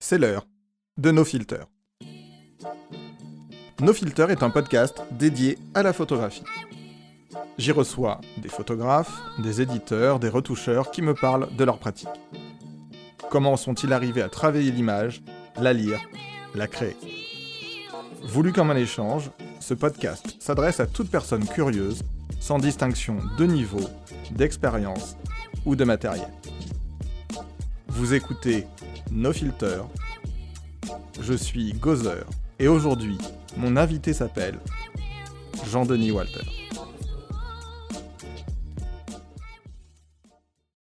c'est l'heure de No Filter. No Filter est un podcast dédié à la photographie. J'y reçois des photographes, des éditeurs, des retoucheurs qui me parlent de leur pratique. Comment sont-ils arrivés à travailler l'image, la lire, la créer? Voulu comme un échange, ce podcast s'adresse à toute personne curieuse, sans distinction de niveau, d'expérience ou de matériel. Vous écoutez No Filter. Je suis Gozer et aujourd'hui, mon invité s'appelle Jean-Denis Walter.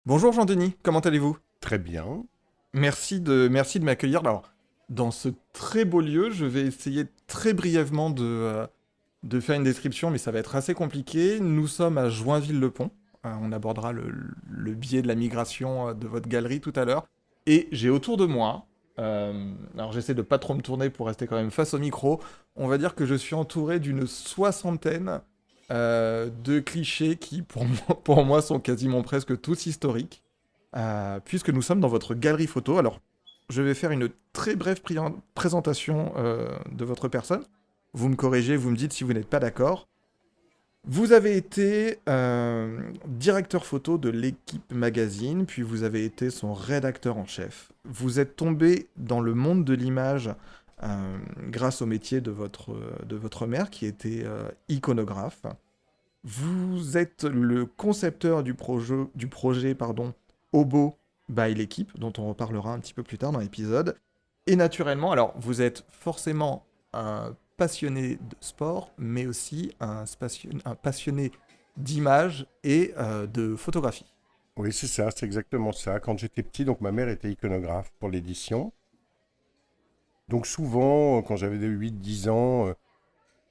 Bonjour Jean-Denis, comment allez-vous? Très bien. Merci de m'accueillir. Alors, dans ce très beau lieu, je vais essayer très brièvement de faire une description, mais ça va être assez compliqué. Nous sommes à Joinville-le-Pont. On abordera le biais de la migration de votre galerie tout à l'heure. Et j'ai autour de moi, alors j'essaie de pas trop me tourner pour rester quand même face au micro, on va dire que je suis entouré d'une soixantaine de clichés qui, pour moi, sont quasiment presque tous historiques, puisque nous sommes dans votre galerie photo. Alors, je vais faire une très brève présentation de votre personne. Vous me corrigez, vous me dites si vous n'êtes pas d'accord. Vous avez été directeur photo de l'Équipe Magazine, puis vous avez été son rédacteur en chef. Vous êtes tombé dans le monde de l'image grâce au métier de votre mère, qui était iconographe. Vous êtes le concepteur du projet Obo by l'Équipe, dont on reparlera un petit peu plus tard dans l'épisode. Et naturellement, alors vous êtes forcément un passionné de sport, mais aussi un passionné d'image et de photographie. Oui, c'est ça, c'est exactement ça. Quand j'étais petit, donc ma mère était iconographe pour l'édition. Donc souvent, quand j'avais 8-10 ans,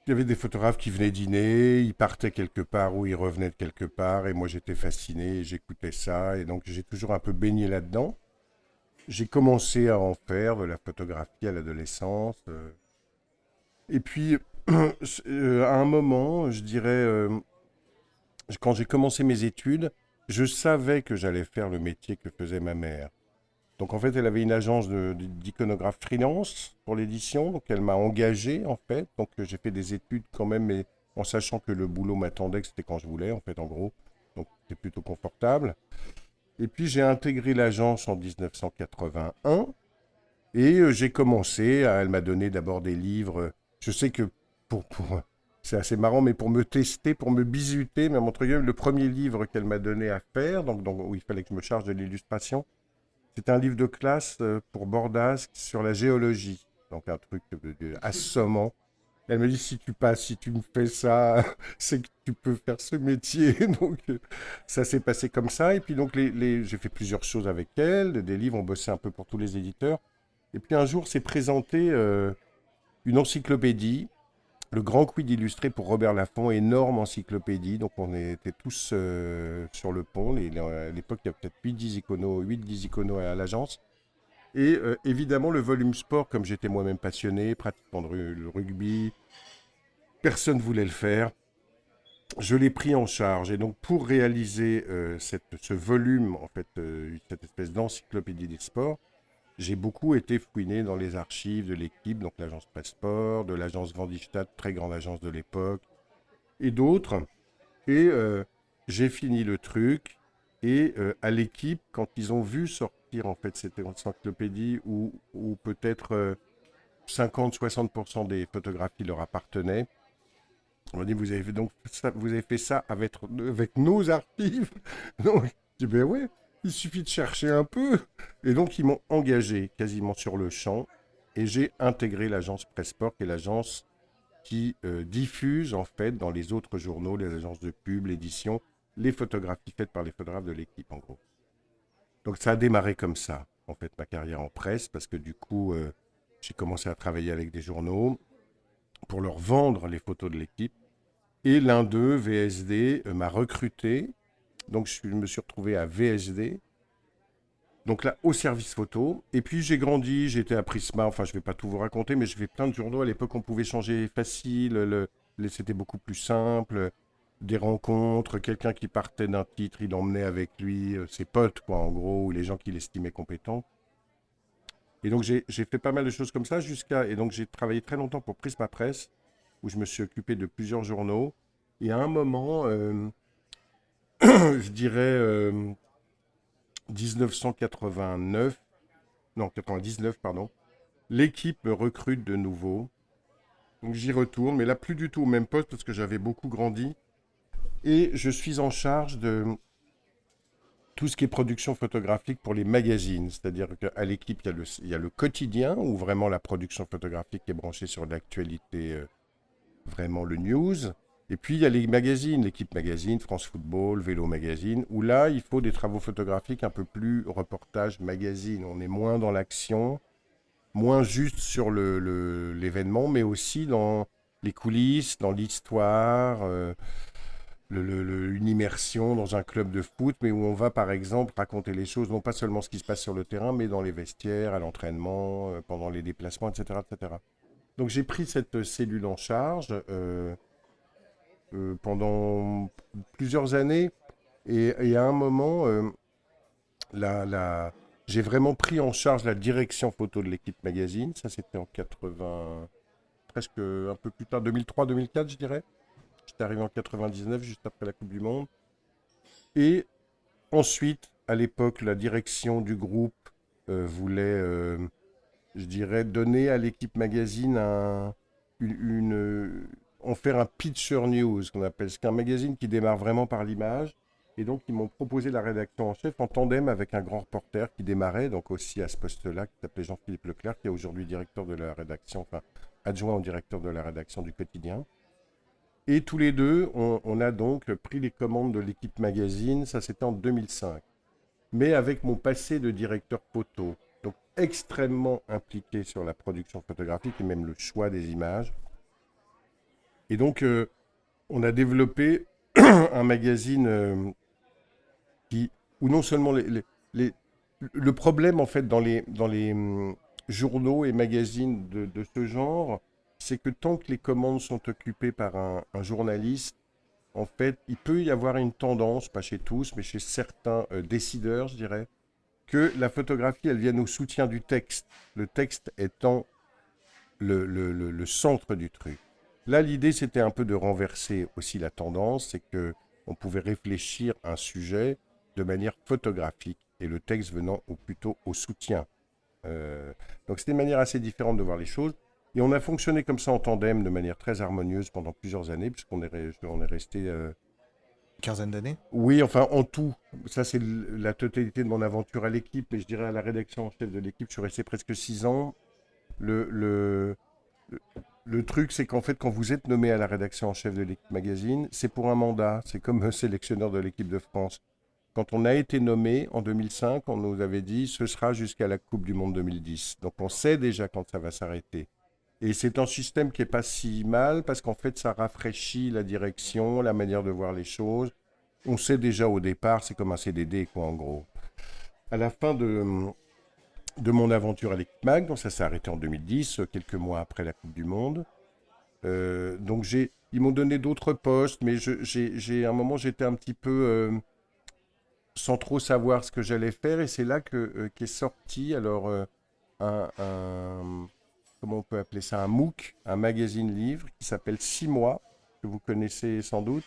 il y avait des photographes qui venaient dîner, ils partaient quelque part ou ils revenaient de quelque part, et moi j'étais fasciné, et j'écoutais ça, et donc j'ai toujours un peu baigné là-dedans. J'ai commencé à en faire de la photographie à l'adolescence. Et puis, à un moment, je dirais, quand j'ai commencé mes études, je savais que j'allais faire le métier que faisait ma mère. Donc en fait, elle avait une agence d'iconographe freelance pour l'édition, donc elle m'a engagé en fait. Donc j'ai fait des études quand même, mais en sachant que le boulot m'attendait, que c'était quand je voulais en fait en gros. Donc c'était plutôt confortable. Et puis j'ai intégré l'agence en 1981 et j'ai commencé, elle m'a donné d'abord des livres. Je sais que c'est assez marrant, mais pour me tester, pour me bisuter, même entre guillemets, le premier livre qu'elle m'a donné à faire, donc où il fallait que je me charge de l'illustration, c'est un livre de classe pour Bordasque sur la géologie. Donc un truc assommant. Elle me dit, si tu passes, si tu me fais ça, c'est que tu peux faire ce métier. Donc ça s'est passé comme ça. Et puis donc j'ai fait plusieurs choses avec elle, des livres, on bossait un peu pour tous les éditeurs. Et puis un jour s'est présenté une encyclopédie, le Grand Quid illustré pour Robert Laffont, énorme encyclopédie. Donc on était tous sur le pont. À l'époque, il y a peut-être 8-10 iconos à l'agence. Et évidemment, le volume sport, comme j'étais moi-même passionné, pratiquant le rugby, personne ne voulait le faire. Je l'ai pris en charge. Et donc, pour réaliser ce volume, en fait, cette espèce d'encyclopédie des sports, j'ai beaucoup été fouiné dans les archives de l'équipe, donc l'agence Pressport, de l'agence Vandistad, très grande agence de l'époque, et d'autres. Et j'ai fini le truc. Et à l'équipe, quand ils ont vu sortir en fait cette encyclopédie où peut-être 50-60% des photographies leur appartenaient, on m'a dit, vous avez fait ça avec nos archives. Donc, je dis, ben ouais, il suffit de chercher un peu. Et donc, ils m'ont engagé quasiment sur le champ. Et j'ai intégré l'agence Pressport, qui est l'agence qui diffuse, en fait, dans les autres journaux, les agences de pub, l'édition, les photographies faites par les photographes de l'équipe, en gros. Donc, ça a démarré comme ça, en fait, ma carrière en presse, parce que du coup, j'ai commencé à travailler avec des journaux pour leur vendre les photos de l'équipe. Et l'un d'eux, VSD, m'a recruté. Donc, je me suis retrouvé à VSD. Donc là, au service photo. Et puis, j'ai grandi, j'étais à Prisma. Enfin, je ne vais pas tout vous raconter, mais je fais plein de journaux. À l'époque, on pouvait changer facile. C'était beaucoup plus simple. Des rencontres, quelqu'un qui partait d'un titre, il emmenait avec lui ses potes, quoi, en gros, ou les gens qu'il estimait compétents. Et donc j'ai fait pas mal de choses comme ça et donc j'ai travaillé très longtemps pour Prisma Presse, où je me suis occupé de plusieurs journaux. Et à un moment, je dirais 1989, non 99 pardon, l'équipe me recrute de nouveau. Donc j'y retourne, mais là plus du tout au même poste parce que j'avais beaucoup grandi. Et je suis en charge de tout ce qui est production photographique pour les magazines. C'est-à-dire qu'à l'équipe, il y a le quotidien, où vraiment la production photographique est branchée sur l'actualité, vraiment le news. Et puis il y a les magazines, l'équipe magazine, France Football, Vélo Magazine, où là, il faut des travaux photographiques un peu plus reportage magazine. On est moins dans l'action, moins juste sur l'événement, mais aussi dans les coulisses, dans l'histoire, une immersion dans un club de foot, mais où on va par exemple raconter les choses, non pas seulement ce qui se passe sur le terrain, mais dans les vestiaires, à l'entraînement, pendant les déplacements, etc., etc. Donc j'ai pris cette cellule en charge pendant plusieurs années, et à un moment, j'ai vraiment pris en charge la direction photo de l'équipe magazine. Ça, c'était en 80, presque un peu plus tard, 2003-2004, je dirais. J'étais arrivé en 99, juste après la Coupe du Monde. Et ensuite, à l'époque, la direction du groupe voulait, je dirais, donner à l'équipe magazine en faire un pitcher news, qu'on appelle. C'est un magazine qui démarre vraiment par l'image. Et donc, ils m'ont proposé la rédaction en chef en tandem avec un grand reporter qui démarrait, donc aussi à ce poste-là, qui s'appelait Jean-Philippe Leclerc, qui est aujourd'hui directeur de la rédaction, enfin, adjoint au directeur de la rédaction du quotidien. Et tous les deux, on a donc pris les commandes de l'équipe magazine, ça c'était en 2005. Mais avec mon passé de directeur photo, donc extrêmement impliqué sur la production photographique et même le choix des images. Et donc, on a développé un magazine où non seulement le problème en fait dans les journaux et magazines de ce genre, c'est que tant que les commandes sont occupées par un journaliste, en fait, il peut y avoir une tendance, pas chez tous, mais chez certains décideurs, je dirais, que la photographie, elle vienne au soutien du texte, le texte étant le centre du truc. Là, l'idée, c'était un peu de renverser aussi la tendance, c'est que on pouvait réfléchir un sujet de manière photographique et le texte venant plutôt au soutien. Donc c'était une manière assez différente de voir les choses. Et on a fonctionné comme ça en tandem de manière très harmonieuse pendant plusieurs années, puisqu'on est resté... Quinzaine d'années. Oui, enfin en tout, ça c'est la totalité de mon aventure à l'équipe, mais je dirais à la rédaction en chef de l'équipe, je suis resté presque 6 ans. Le, le, le truc, c'est qu'en fait, quand vous êtes nommé à la rédaction en chef de l'équipe magazine, c'est pour un mandat. C'est comme sélectionneur de l'équipe de France. Quand on a été nommé en 2005, on nous avait dit ce sera jusqu'à la Coupe du Monde 2010. Donc on sait déjà quand ça va s'arrêter. Et c'est un système qui n'est pas si mal parce qu'en fait, ça rafraîchit la direction, la manière de voir les choses. On sait déjà au départ, c'est comme un CDD, quoi, en gros. À la fin de mon aventure à l'équipe Mag, donc ça s'est arrêté en 2010, quelques mois après la Coupe du Monde. Donc ils m'ont donné d'autres postes, mais à un moment j'étais un petit peu sans trop savoir ce que j'allais faire, et c'est là qu'est sorti alors comment on peut appeler ça, un MOOC, un magazine livre qui s'appelle 6 mois, que vous connaissez sans doute.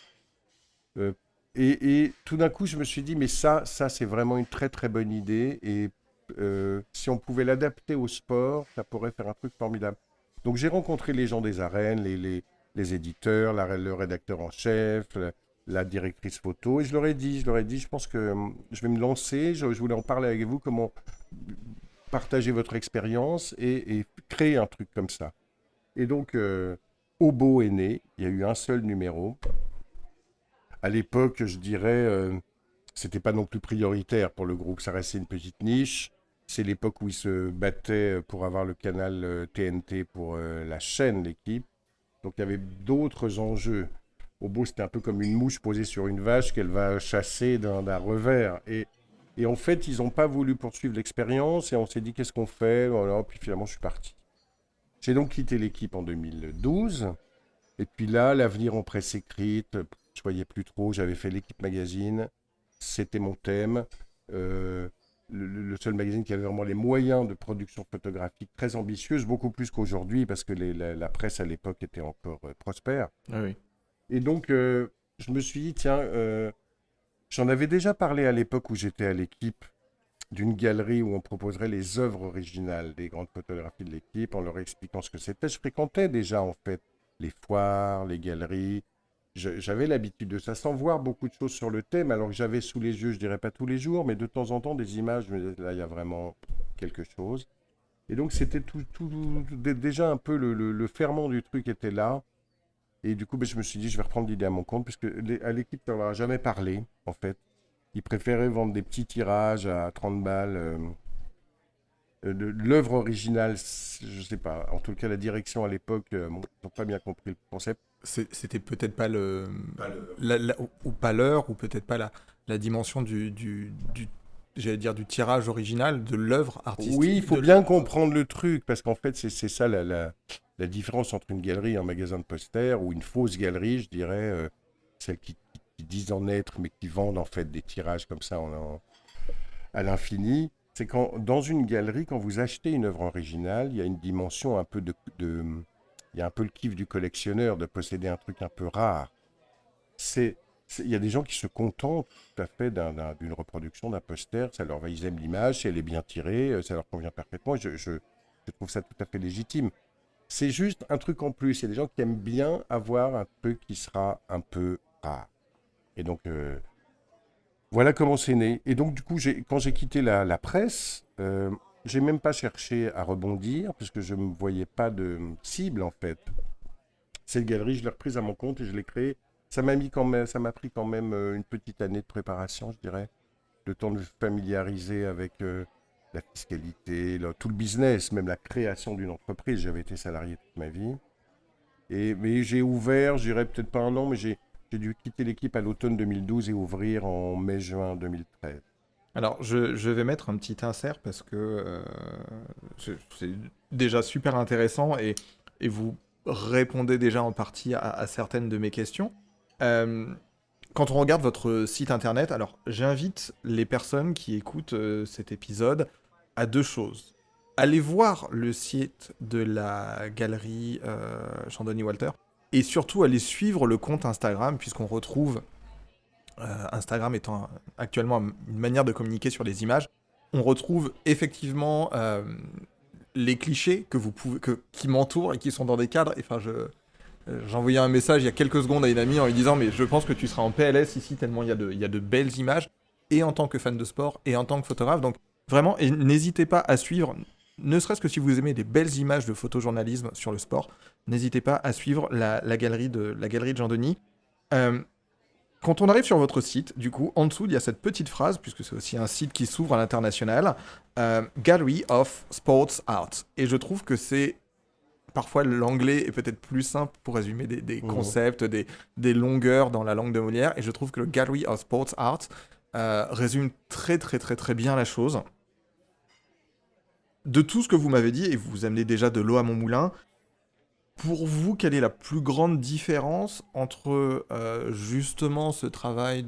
Euh, et tout d'un coup, je me suis dit, mais ça c'est vraiment une très très bonne idée. Et si on pouvait l'adapter au sport, ça pourrait faire un truc formidable. Donc j'ai rencontré les gens des arènes, les éditeurs, le rédacteur en chef, la directrice photo, et je leur ai dit, je pense que je vais me lancer, je voulais en parler avec vous, comment partager votre expérience et créer un truc comme ça. Et donc, Obo est né, il y a eu un seul numéro. À l'époque, je dirais, c'était pas non plus prioritaire pour le groupe, ça restait une petite niche. C'est l'époque où ils se battaient pour avoir le canal TNT pour la chaîne, l'équipe. Donc il y avait d'autres enjeux. Obo, c'était un peu comme une mouche posée sur une vache qu'elle va chasser d'un revers. Et en fait, ils n'ont pas voulu poursuivre l'expérience et on s'est dit qu'est-ce qu'on fait, voilà, puis finalement, je suis parti. J'ai donc quitté l'équipe en 2012. Et puis là, l'avenir en presse écrite, je voyais plus trop. J'avais fait l'équipe magazine, c'était mon thème. Euh, le seul magazine qui avait vraiment les moyens de production photographique très ambitieuse, beaucoup plus qu'aujourd'hui, parce que la presse à l'époque était encore prospère. Ah oui. Et donc, je me suis dit, tiens, j'en avais déjà parlé à l'époque où j'étais à l'équipe d'une galerie où on proposerait les œuvres originales des grandes photographies de l'équipe en leur expliquant ce que c'était. Je fréquentais déjà, en fait, les foires, les galeries. J'avais l'habitude de ça, sans voir beaucoup de choses sur le thème, alors que j'avais sous les yeux, je dirais pas tous les jours, mais de temps en temps, des images, je me disais, là, il y a vraiment quelque chose. Et donc, c'était déjà un peu le ferment du truc était là. Et du coup, ben, je me suis dit, je vais reprendre l'idée à mon compte, puisque à l'équipe, on n'en a jamais parlé, en fait. Ils préféraient vendre des petits tirages à 30 balles. De l'œuvre originale, je sais pas. En tout cas, la direction à l'époque, bon, ils n'ont pas bien compris le concept. C'était peut-être pas ou pas l'heure, ou peut-être pas la dimension j'allais dire, du tirage original, de l'œuvre Oui, il artistique. faut bien comprendre le truc, parce qu'en fait, c'est ça la différence entre une galerie et un magasin de posters, ou une fausse galerie, je dirais, celles qui disent en être, mais qui vendent en fait des tirages comme ça à l'infini. C'est quand, dans une galerie, quand vous achetez une œuvre originale, il y a une dimension un peu il y a un peu le kiff du collectionneur de posséder un truc un peu rare. Il y a des gens qui se contentent tout à fait d'une reproduction d'un poster, ils aiment l'image, si elle est bien tirée, ça leur convient parfaitement, je trouve ça tout à fait légitime. C'est juste un truc en plus, il y a des gens qui aiment bien avoir un truc qui sera un peu rare. Et donc, voilà comment c'est né. Et donc, du coup, quand j'ai quitté la presse, j'ai même pas cherché à rebondir, parce que je ne voyais pas de cible, en fait. Cette galerie, je l'ai reprise à mon compte et je l'ai créée. Ça m'a pris quand même une petite année de préparation, je dirais. Le temps de me familiariser avec la fiscalité, tout le business, même la création d'une entreprise. J'avais été salarié toute ma vie. Mais j'ai ouvert, je dirais peut-être pas un an, mais j'ai dû quitter l'équipe à l'automne 2012 et ouvrir en mai-juin 2013. Alors, je vais mettre un petit insert parce que c'est déjà super intéressant, et vous répondez déjà en partie à certaines de mes questions. Euh, Quand on regarde votre site internet, alors j'invite les personnes qui écoutent cet épisode à deux choses. Allez voir le site de la galerie Chandoni Walter, et surtout allez suivre le compte Instagram, puisqu'on retrouve Instagram étant actuellement une manière de communiquer sur les images. On retrouve effectivement les clichés qui m'entourent et qui sont dans des cadres. Enfin, j'ai envoyé un message il y a quelques secondes à une amie en lui disant mais je pense que tu seras en PLS ici tellement il y a de belles images, et en tant que fan de sport et en tant que photographe. Donc vraiment, et n'hésitez pas à suivre, ne serait-ce que si vous aimez des belles images de photojournalisme sur le sport, n'hésitez pas à suivre la galerie de Jean-Denis. Euh, Quand on arrive sur votre site, du coup, en dessous, il y a cette petite phrase, puisque c'est aussi un site qui s'ouvre à l'international, Gallery of Sports Art. Et je trouve que c'est parfois l'anglais est peut-être plus simple pour résumer des Mhm. concepts, des longueurs dans la langue de Molière. Et je trouve que le Gallery of Sports Art résume très très très très bien la chose. De tout ce que vous m'avez dit, et vous amenez déjà de l'eau à mon moulin, pour vous, quelle est la plus grande différence entre justement ce travail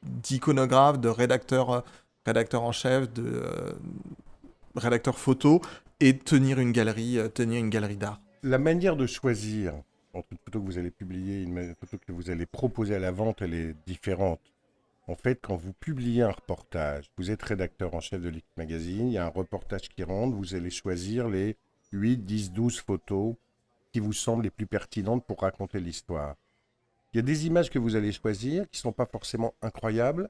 d'iconographe, de rédacteur en chef, de rédacteur photo, et tenir une galerie d'art? La manière de choisir entre une photo que vous allez publier et une photo que vous allez proposer à la vente, elle est différente. En fait, quand vous publiez un reportage, vous êtes rédacteur en chef de l'équipe magazine, il y a un reportage qui rentre, vous allez choisir les 8, 10, 12 photos qui vous semblent les plus pertinentes pour raconter l'histoire. Il y a des images que vous allez choisir qui ne sont pas forcément incroyables,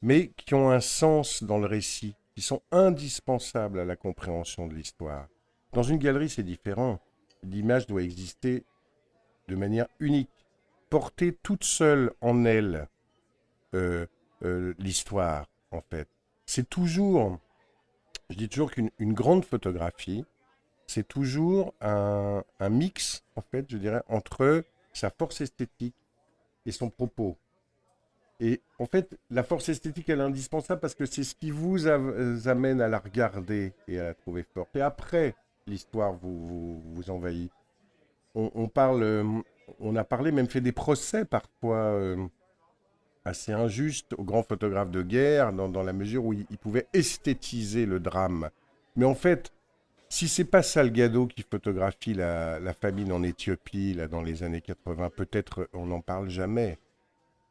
mais qui ont un sens dans le récit, qui sont indispensables à la compréhension de l'histoire. Dans une galerie, c'est différent. L'image doit exister de manière unique, porter toute seule en elle euh, l'histoire, en fait. C'est toujours, je dis toujours qu'une grande photographie, c'est toujours un mix, en fait, je dirais, entre sa force esthétique et son propos. Et en fait, la force esthétique, elle est indispensable parce que c'est ce qui vous amène à la regarder et à la trouver forte. Et après, l'histoire vous envahit. On parle, on a parlé, même fait des procès parfois assez injuste aux grands photographes de guerre, dans la mesure où ils pouvaient esthétiser le drame. Mais en fait, si c'est pas Salgado qui photographie la famine en Éthiopie, là, dans les années 80, peut-être on n'en parle jamais.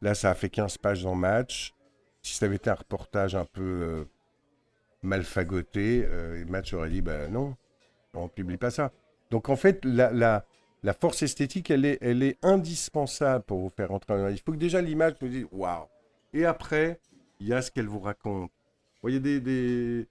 Là, ça a fait 15 pages dans Match. Si ça avait été un reportage un peu mal fagoté, Match aurait dit, ben non, on ne publie pas ça. Donc en fait, la force esthétique, elle est indispensable pour vous faire entrer dans l'image. Il faut que déjà l'image vous dise, waouh. Et après, il y a ce qu'elle vous raconte. Vous voyez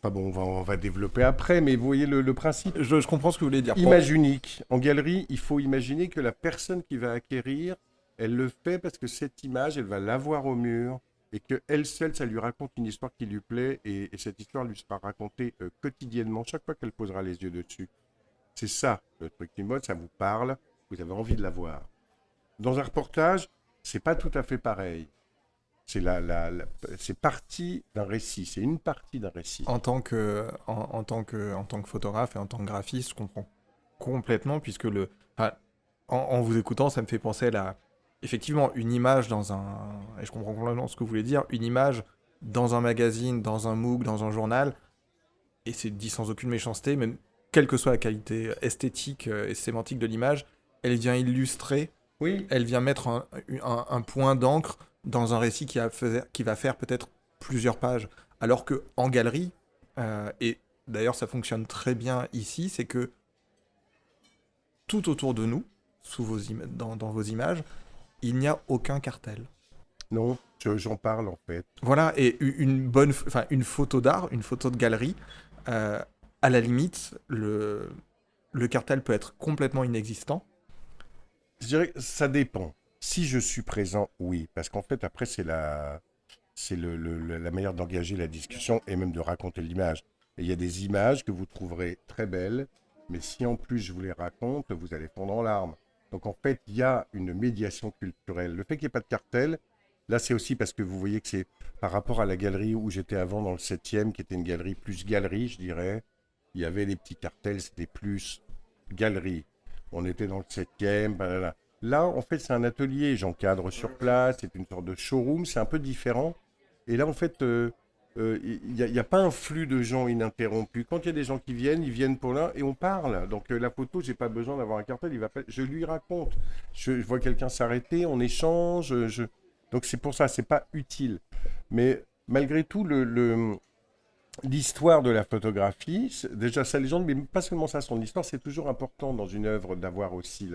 Enfin bon, on va développer après, mais vous voyez le principe. Je comprends ce que vous voulez dire. Image unique. En galerie, il faut imaginer que la personne qui va acquérir, elle le fait parce que cette image, elle va l'avoir au mur et qu'elle seule, ça lui raconte une histoire qui lui plaît et cette histoire lui sera racontée quotidiennement chaque fois qu'elle posera les yeux dessus. C'est ça, le truc qui mode, ça vous parle, vous avez envie de la voir. Dans un reportage, c'est pas tout à fait pareil. C'est partie d'un récit, c'est une partie d'un récit. En tant que photographe et en tant que graphiste, je comprends complètement, puisque enfin, en vous écoutant, ça me fait penser effectivement, une image dans un... Et je comprends complètement ce que vous voulez dire. Une image dans un magazine, dans un MOOC, dans un journal, et c'est dit sans aucune méchanceté, même quelle que soit la qualité esthétique et sémantique de l'image, elle vient illustrer, Oui, elle vient mettre un point d'encre dans un récit qui va faire peut-être plusieurs pages. Alors que en galerie, et d'ailleurs ça fonctionne très bien ici, c'est que tout autour de nous, dans vos images, il n'y a aucun cartel. non, j'en parle en fait. Voilà, et une photo d'art, une photo de galerie, euh, à la limite, le cartel peut être complètement inexistant. Je dirais que ça dépend. Si je suis présent, oui, parce qu'en fait, après, c'est la manière d'engager la discussion et même de raconter l'image. Et il y a des images que vous trouverez très belles, mais si en plus je vous les raconte, vous allez fondre en larmes. Donc en fait, il y a une médiation culturelle. Le fait qu'il n'y ait pas de cartel, là c'est aussi parce que vous voyez que c'est par rapport à la galerie où j'étais avant dans le 7e, qui était une galerie plus galerie, je dirais. Il y avait les petits cartels, c'était plus galerie. On était dans le 7e, blablabla. Là, en fait, c'est un atelier, j'encadre sur place, c'est une sorte de showroom, c'est un peu différent. Et là, en fait, il n'y a pas un flux de gens ininterrompu. Quand il y a des gens qui viennent, ils viennent pour l'un et on parle. Donc la photo, j'ai pas besoin d'avoir un cartel, je lui raconte. Je vois quelqu'un s'arrêter, on échange. Donc c'est pour ça, c'est pas utile. Mais malgré tout, l'histoire de la photographie, déjà sa légende, mais pas seulement ça, son histoire, c'est toujours important dans une œuvre d'avoir aussi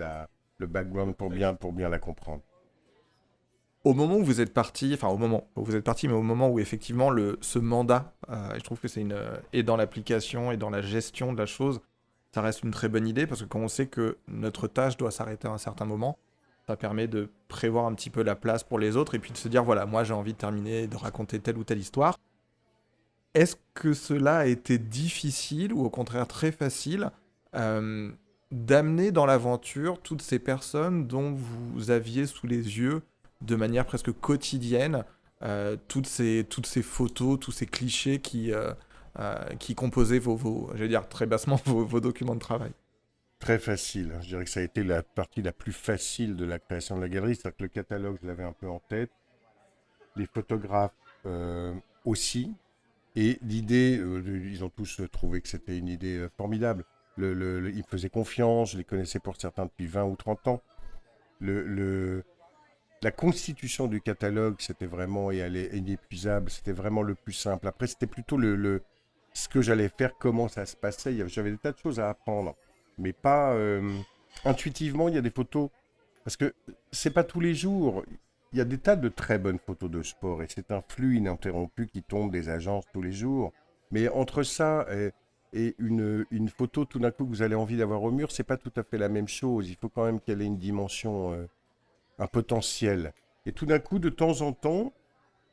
le background pour bien la comprendre. Au moment où vous êtes parti, enfin au moment où vous êtes parti, mais au moment où effectivement ce mandat, et je trouve que et dans l'application et dans la gestion de la chose, ça reste une très bonne idée parce que quand on sait que notre tâche doit s'arrêter à un certain moment, ça permet de prévoir un petit peu la place pour les autres et puis de se dire voilà, moi j'ai envie de terminer, de raconter telle ou telle histoire. Est-ce que cela a été difficile ou au contraire très facile euh, d'amener dans l'aventure toutes ces personnes dont vous aviez sous les yeux de manière presque quotidienne toutes ces photos, tous ces clichés qui composaient j'allais dire très bassement, vos documents de travail? Très facile. Je dirais que ça a été la partie la plus facile de la création de la galerie. C'est-à-dire que le catalogue, je l'avais un peu en tête. Les photographes aussi. Et l'idée, ils ont tous trouvé que c'était une idée formidable. Ils me faisaient confiance, je les connaissais pour certains depuis 20 ou 30 ans. Le, le, la constitution du catalogue, c'était vraiment, et elle est inépuisable, c'était vraiment le plus simple. Après, c'était plutôt ce que j'allais faire, comment ça se passait. J'avais des tas de choses à apprendre, mais pas intuitivement. Il y a des photos, parce que c'est pas tous les jours. Il y a des tas de très bonnes photos de sport, et c'est un flux ininterrompu qui tombe des agences tous les jours. Mais entre ça et une photo tout d'un coup que vous avez envie d'avoir au mur, c'est pas tout à fait la même chose. Il faut quand même qu'elle ait une dimension un potentiel. Et tout d'un coup, de temps en temps,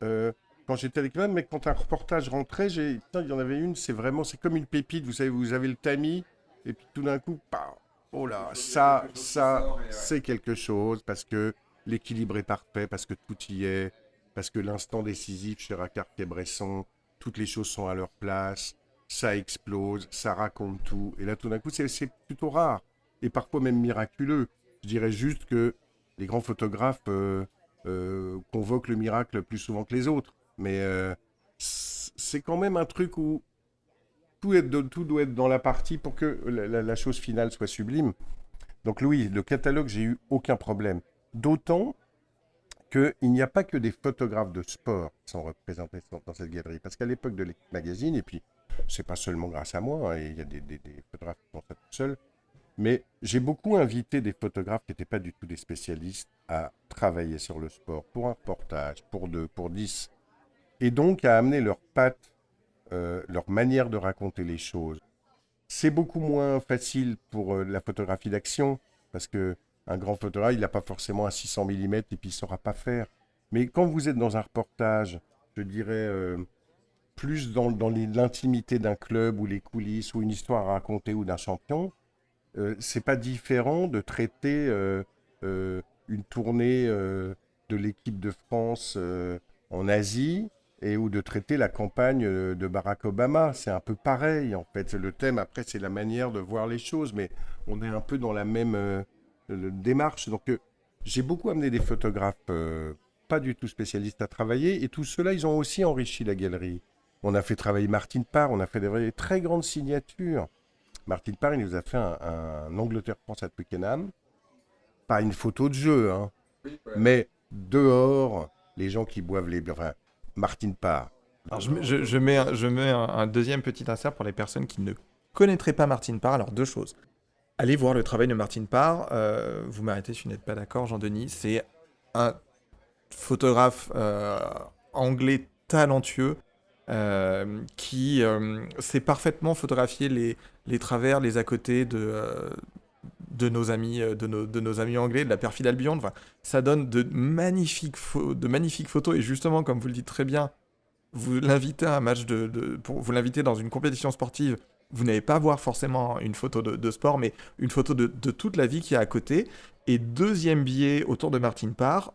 quand j'étais avec même, mais quand un reportage rentrait, putain, il y en avait une, c'est comme une pépite, vous savez, vous avez le tamis, et puis tout d'un coup, oh là, c'est quelque chose, parce que l'équilibre est parfait, parce que tout y est, parce que l'instant décisif chez Racard-Bresson, toutes les choses sont à leur place, ça explose, ça raconte tout, et là tout d'un coup, c'est plutôt rare, et parfois même miraculeux. Je dirais juste que les grands photographes convoquent le miracle plus souvent que les autres. Mais c'est quand même un truc où tout doit être dans la partie pour que la chose finale soit sublime. Donc oui, le catalogue, j'ai eu aucun problème. D'autant qu'il n'y a pas que des photographes de sport qui sont représentés dans cette galerie. Parce qu'à l'époque de l'Équipe Magazine, et puis c'est pas seulement grâce à moi, hein, il y a des photographes qui font ça tout seuls, mais j'ai beaucoup invité des photographes qui n'étaient pas du tout des spécialistes à travailler sur le sport, pour un reportage, pour 2, pour 10, et donc à amener leurs pattes, leur manière de raconter les choses. C'est beaucoup moins facile pour la photographie d'action, parce que un grand photographe, il n'a pas forcément un 600 mm et puis il ne saura pas faire. Mais quand vous êtes dans un reportage, je dirais plus dans l'intimité d'un club ou les coulisses ou une histoire à raconter ou d'un champion, c'est pas différent de traiter une tournée de l'équipe de France en Asie ou de traiter la campagne de Barack Obama. C'est un peu pareil, en fait. Le thème, après, c'est la manière de voir les choses, mais on est un peu dans la même démarche. Donc, j'ai beaucoup amené des photographes pas du tout spécialistes à travailler, et tout cela, ils ont aussi enrichi la galerie. On a fait travailler Martin Parr, on a fait des très grandes signatures. Martin Parr, il nous a fait un Angleterre-France à Twickenham. Pas une photo de jeu, hein, mais dehors, les gens qui boivent les bières. Enfin, Martin Parr. Alors, je mets un deuxième petit insert pour les personnes qui ne connaîtraient pas Martin Parr. Alors, deux choses. Allez voir le travail de Martin Parr. Vous m'arrêtez si vous n'êtes pas d'accord, Jean-Denis. C'est un photographe anglais talentueux qui sait parfaitement photographier les travers, les à côté de nos amis, de nos amis anglais, de la perfide Albion. Enfin, ça donne de magnifiques photos. Et justement, comme vous le dites très bien, vous l'invitez à un match vous l'invitez dans une compétition sportive, vous n'allez pas voir forcément une photo de sport, mais une photo de toute la vie qui est à côté. Et deuxième biais autour de Martin Parr,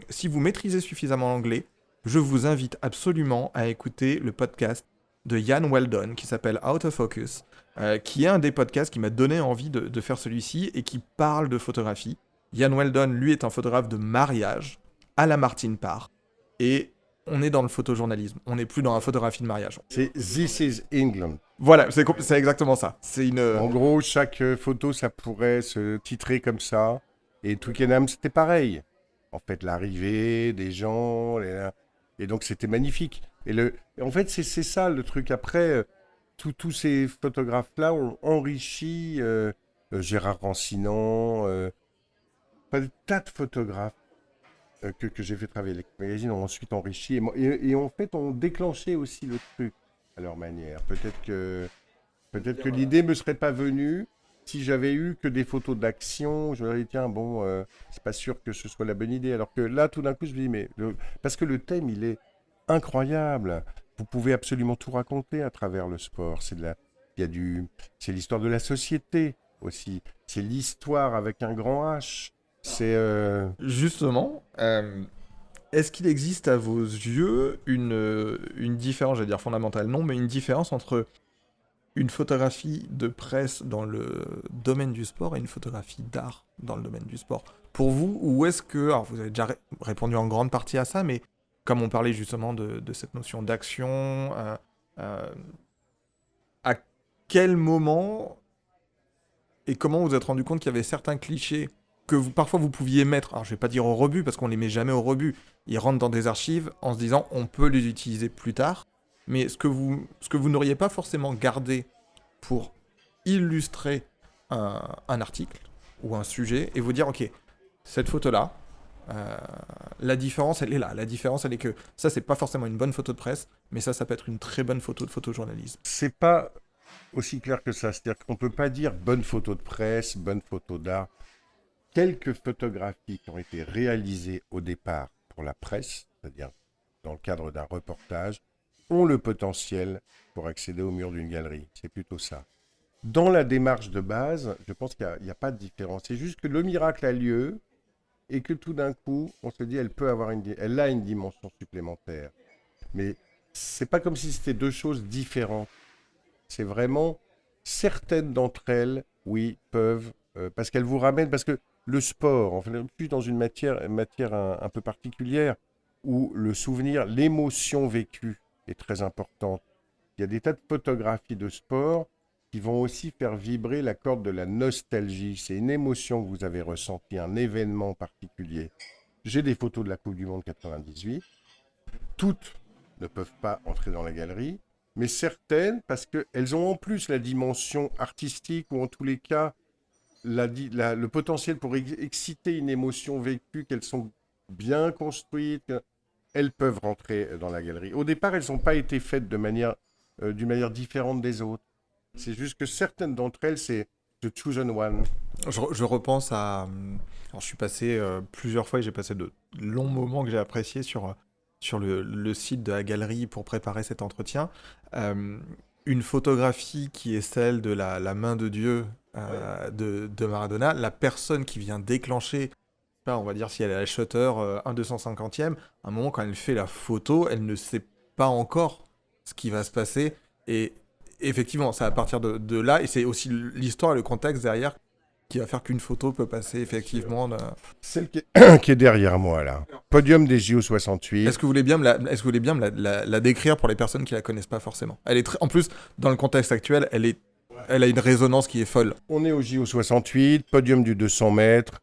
si vous maîtrisez suffisamment l'anglais, je vous invite absolument à écouter le podcast de Ian Weldon qui s'appelle Out of Focus, qui est un des podcasts qui m'a donné envie de faire celui-ci et qui parle de photographie. Ian Weldon, lui, est un photographe de mariage à la Martin Parr. Et on est dans le photojournalisme, on n'est plus dans la photographie de mariage. C'est This is England. Voilà, c'est exactement ça. En gros, chaque photo, ça pourrait se titrer comme ça. Et Twickenham, c'était pareil. En fait, l'arrivée des gens, et donc c'était magnifique. En fait, c'est ça le truc. Après, tous ces photographes-là ont enrichi Gérard Rancinan, pas des tas de photographes que j'ai fait travailler. Les magazines ont ensuite enrichi et en fait ont déclenché aussi le truc à leur manière. Peut-être que l'idée me serait pas venue si j'avais eu que des photos d'action. Je me dit tiens bon, c'est pas sûr que ce soit la bonne idée. Alors que là tout d'un coup je me dis parce que le thème il est incroyable. Vous pouvez absolument tout raconter à travers le sport. C'est l'histoire de la société aussi. C'est l'histoire avec un grand H. C'est Justement, est-ce qu'il existe à vos yeux une différence, j'allais dire fondamentale, non, mais une différence entre une photographie de presse dans le domaine du sport et une photographie d'art dans le domaine du sport? Pour vous, ou est-ce que, alors vous avez déjà répondu en grande partie à ça, mais comme on parlait justement de cette notion d'action, à quel moment et comment vous vous êtes rendu compte qu'il y avait certains clichés que parfois vous pouviez mettre, alors je vais pas dire au rebut parce qu'on les met jamais au rebut, ils rentrent dans des archives en se disant on peut les utiliser plus tard, mais ce que vous n'auriez pas forcément gardé pour illustrer un article ou un sujet et vous dire ok, cette photo là, la différence elle est là, la différence elle est que ça c'est pas forcément une bonne photo de presse, mais ça peut être une très bonne photo de photojournalisme. C'est pas aussi clair que ça, c'est-à-dire qu'on peut pas dire bonne photo de presse, bonne photo d'art. Quelques photographies qui ont été réalisées au départ pour la presse, c'est-à-dire dans le cadre d'un reportage, ont le potentiel pour accéder au mur d'une galerie. C'est plutôt ça. Dans la démarche de base, je pense qu'il n'y a pas de différence. C'est juste que le miracle a lieu et que tout d'un coup, on se dit elle a une dimension supplémentaire. Mais c'est pas comme si c'était deux choses différentes. C'est vraiment certaines d'entre elles, oui, peuvent, parce qu'elles vous ramènent, parce que Le sport, enfin, plus dans une matière un peu particulière, où le souvenir, l'émotion vécue est très importante. Il y a des tas de photographies de sport qui vont aussi faire vibrer la corde de la nostalgie. C'est une émotion que vous avez ressentie, un événement particulier. J'ai des photos de la Coupe du Monde 98. Toutes ne peuvent pas entrer dans la galerie, mais certaines, parce qu'elles ont en plus la dimension artistique, ou en tous les cas, le potentiel pour exciter une émotion vécue, qu'elles sont bien construites, elles peuvent rentrer dans la galerie. Au départ, elles n'ont pas été faites d'une manière différente des autres. C'est juste que certaines d'entre elles, c'est The Chosen One. Je repense à. Alors, je suis passé plusieurs fois et j'ai passé de longs moments que j'ai appréciés sur le site de la galerie pour préparer cet entretien. Euh, une photographie qui est celle de la main de Dieu de Maradona, la personne qui vient déclencher, on va dire si elle est à la shutter 1/250e, à un moment quand elle fait la photo, elle ne sait pas encore ce qui va se passer. Et effectivement, c'est à partir de là, et c'est aussi l'histoire et le contexte derrière qui va faire qu'une photo peut passer effectivement. Celle qui est derrière moi, là. Podium des JO 68. Est-ce que vous voulez bien est-ce que vous voulez bien la décrire pour les personnes qui la connaissent pas forcément? Elle est en plus, dans le contexte actuel, elle a une résonance qui est folle. On est au JO 68, podium du 200 mètres.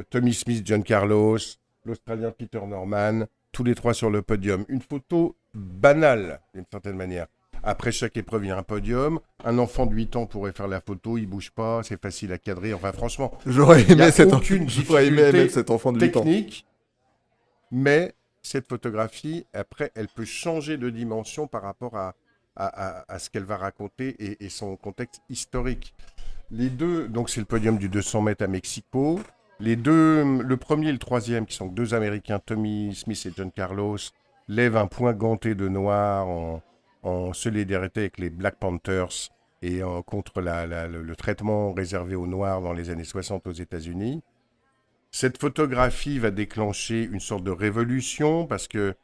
Tommy Smith, John Carlos, l'Australien Peter Norman, tous les trois sur le podium. Une photo banale, d'une certaine manière. Après chaque épreuve, il y a un podium. Un enfant de 8 ans pourrait faire la photo, il bouge pas, c'est facile à cadrer. Enfin, franchement, J'aurais il n'y aimé, a cet... aucune J'aurais aimé difficulté mettre cet enfant de 8 ans. technique, mais cette photographie, après, elle peut changer de dimension par rapport à ce qu'elle va raconter et son contexte historique. Les deux, donc c'est le podium du 200 mètres à Mexico. Les deux, le premier et le troisième, qui sont deux Américains, Tommy Smith et John Carlos, lèvent un poing ganté de noir en solidarité avec les Black Panthers et contre le traitement réservé aux Noirs dans les années 60 aux États-Unis. Cette photographie va déclencher une sorte de révolution parce que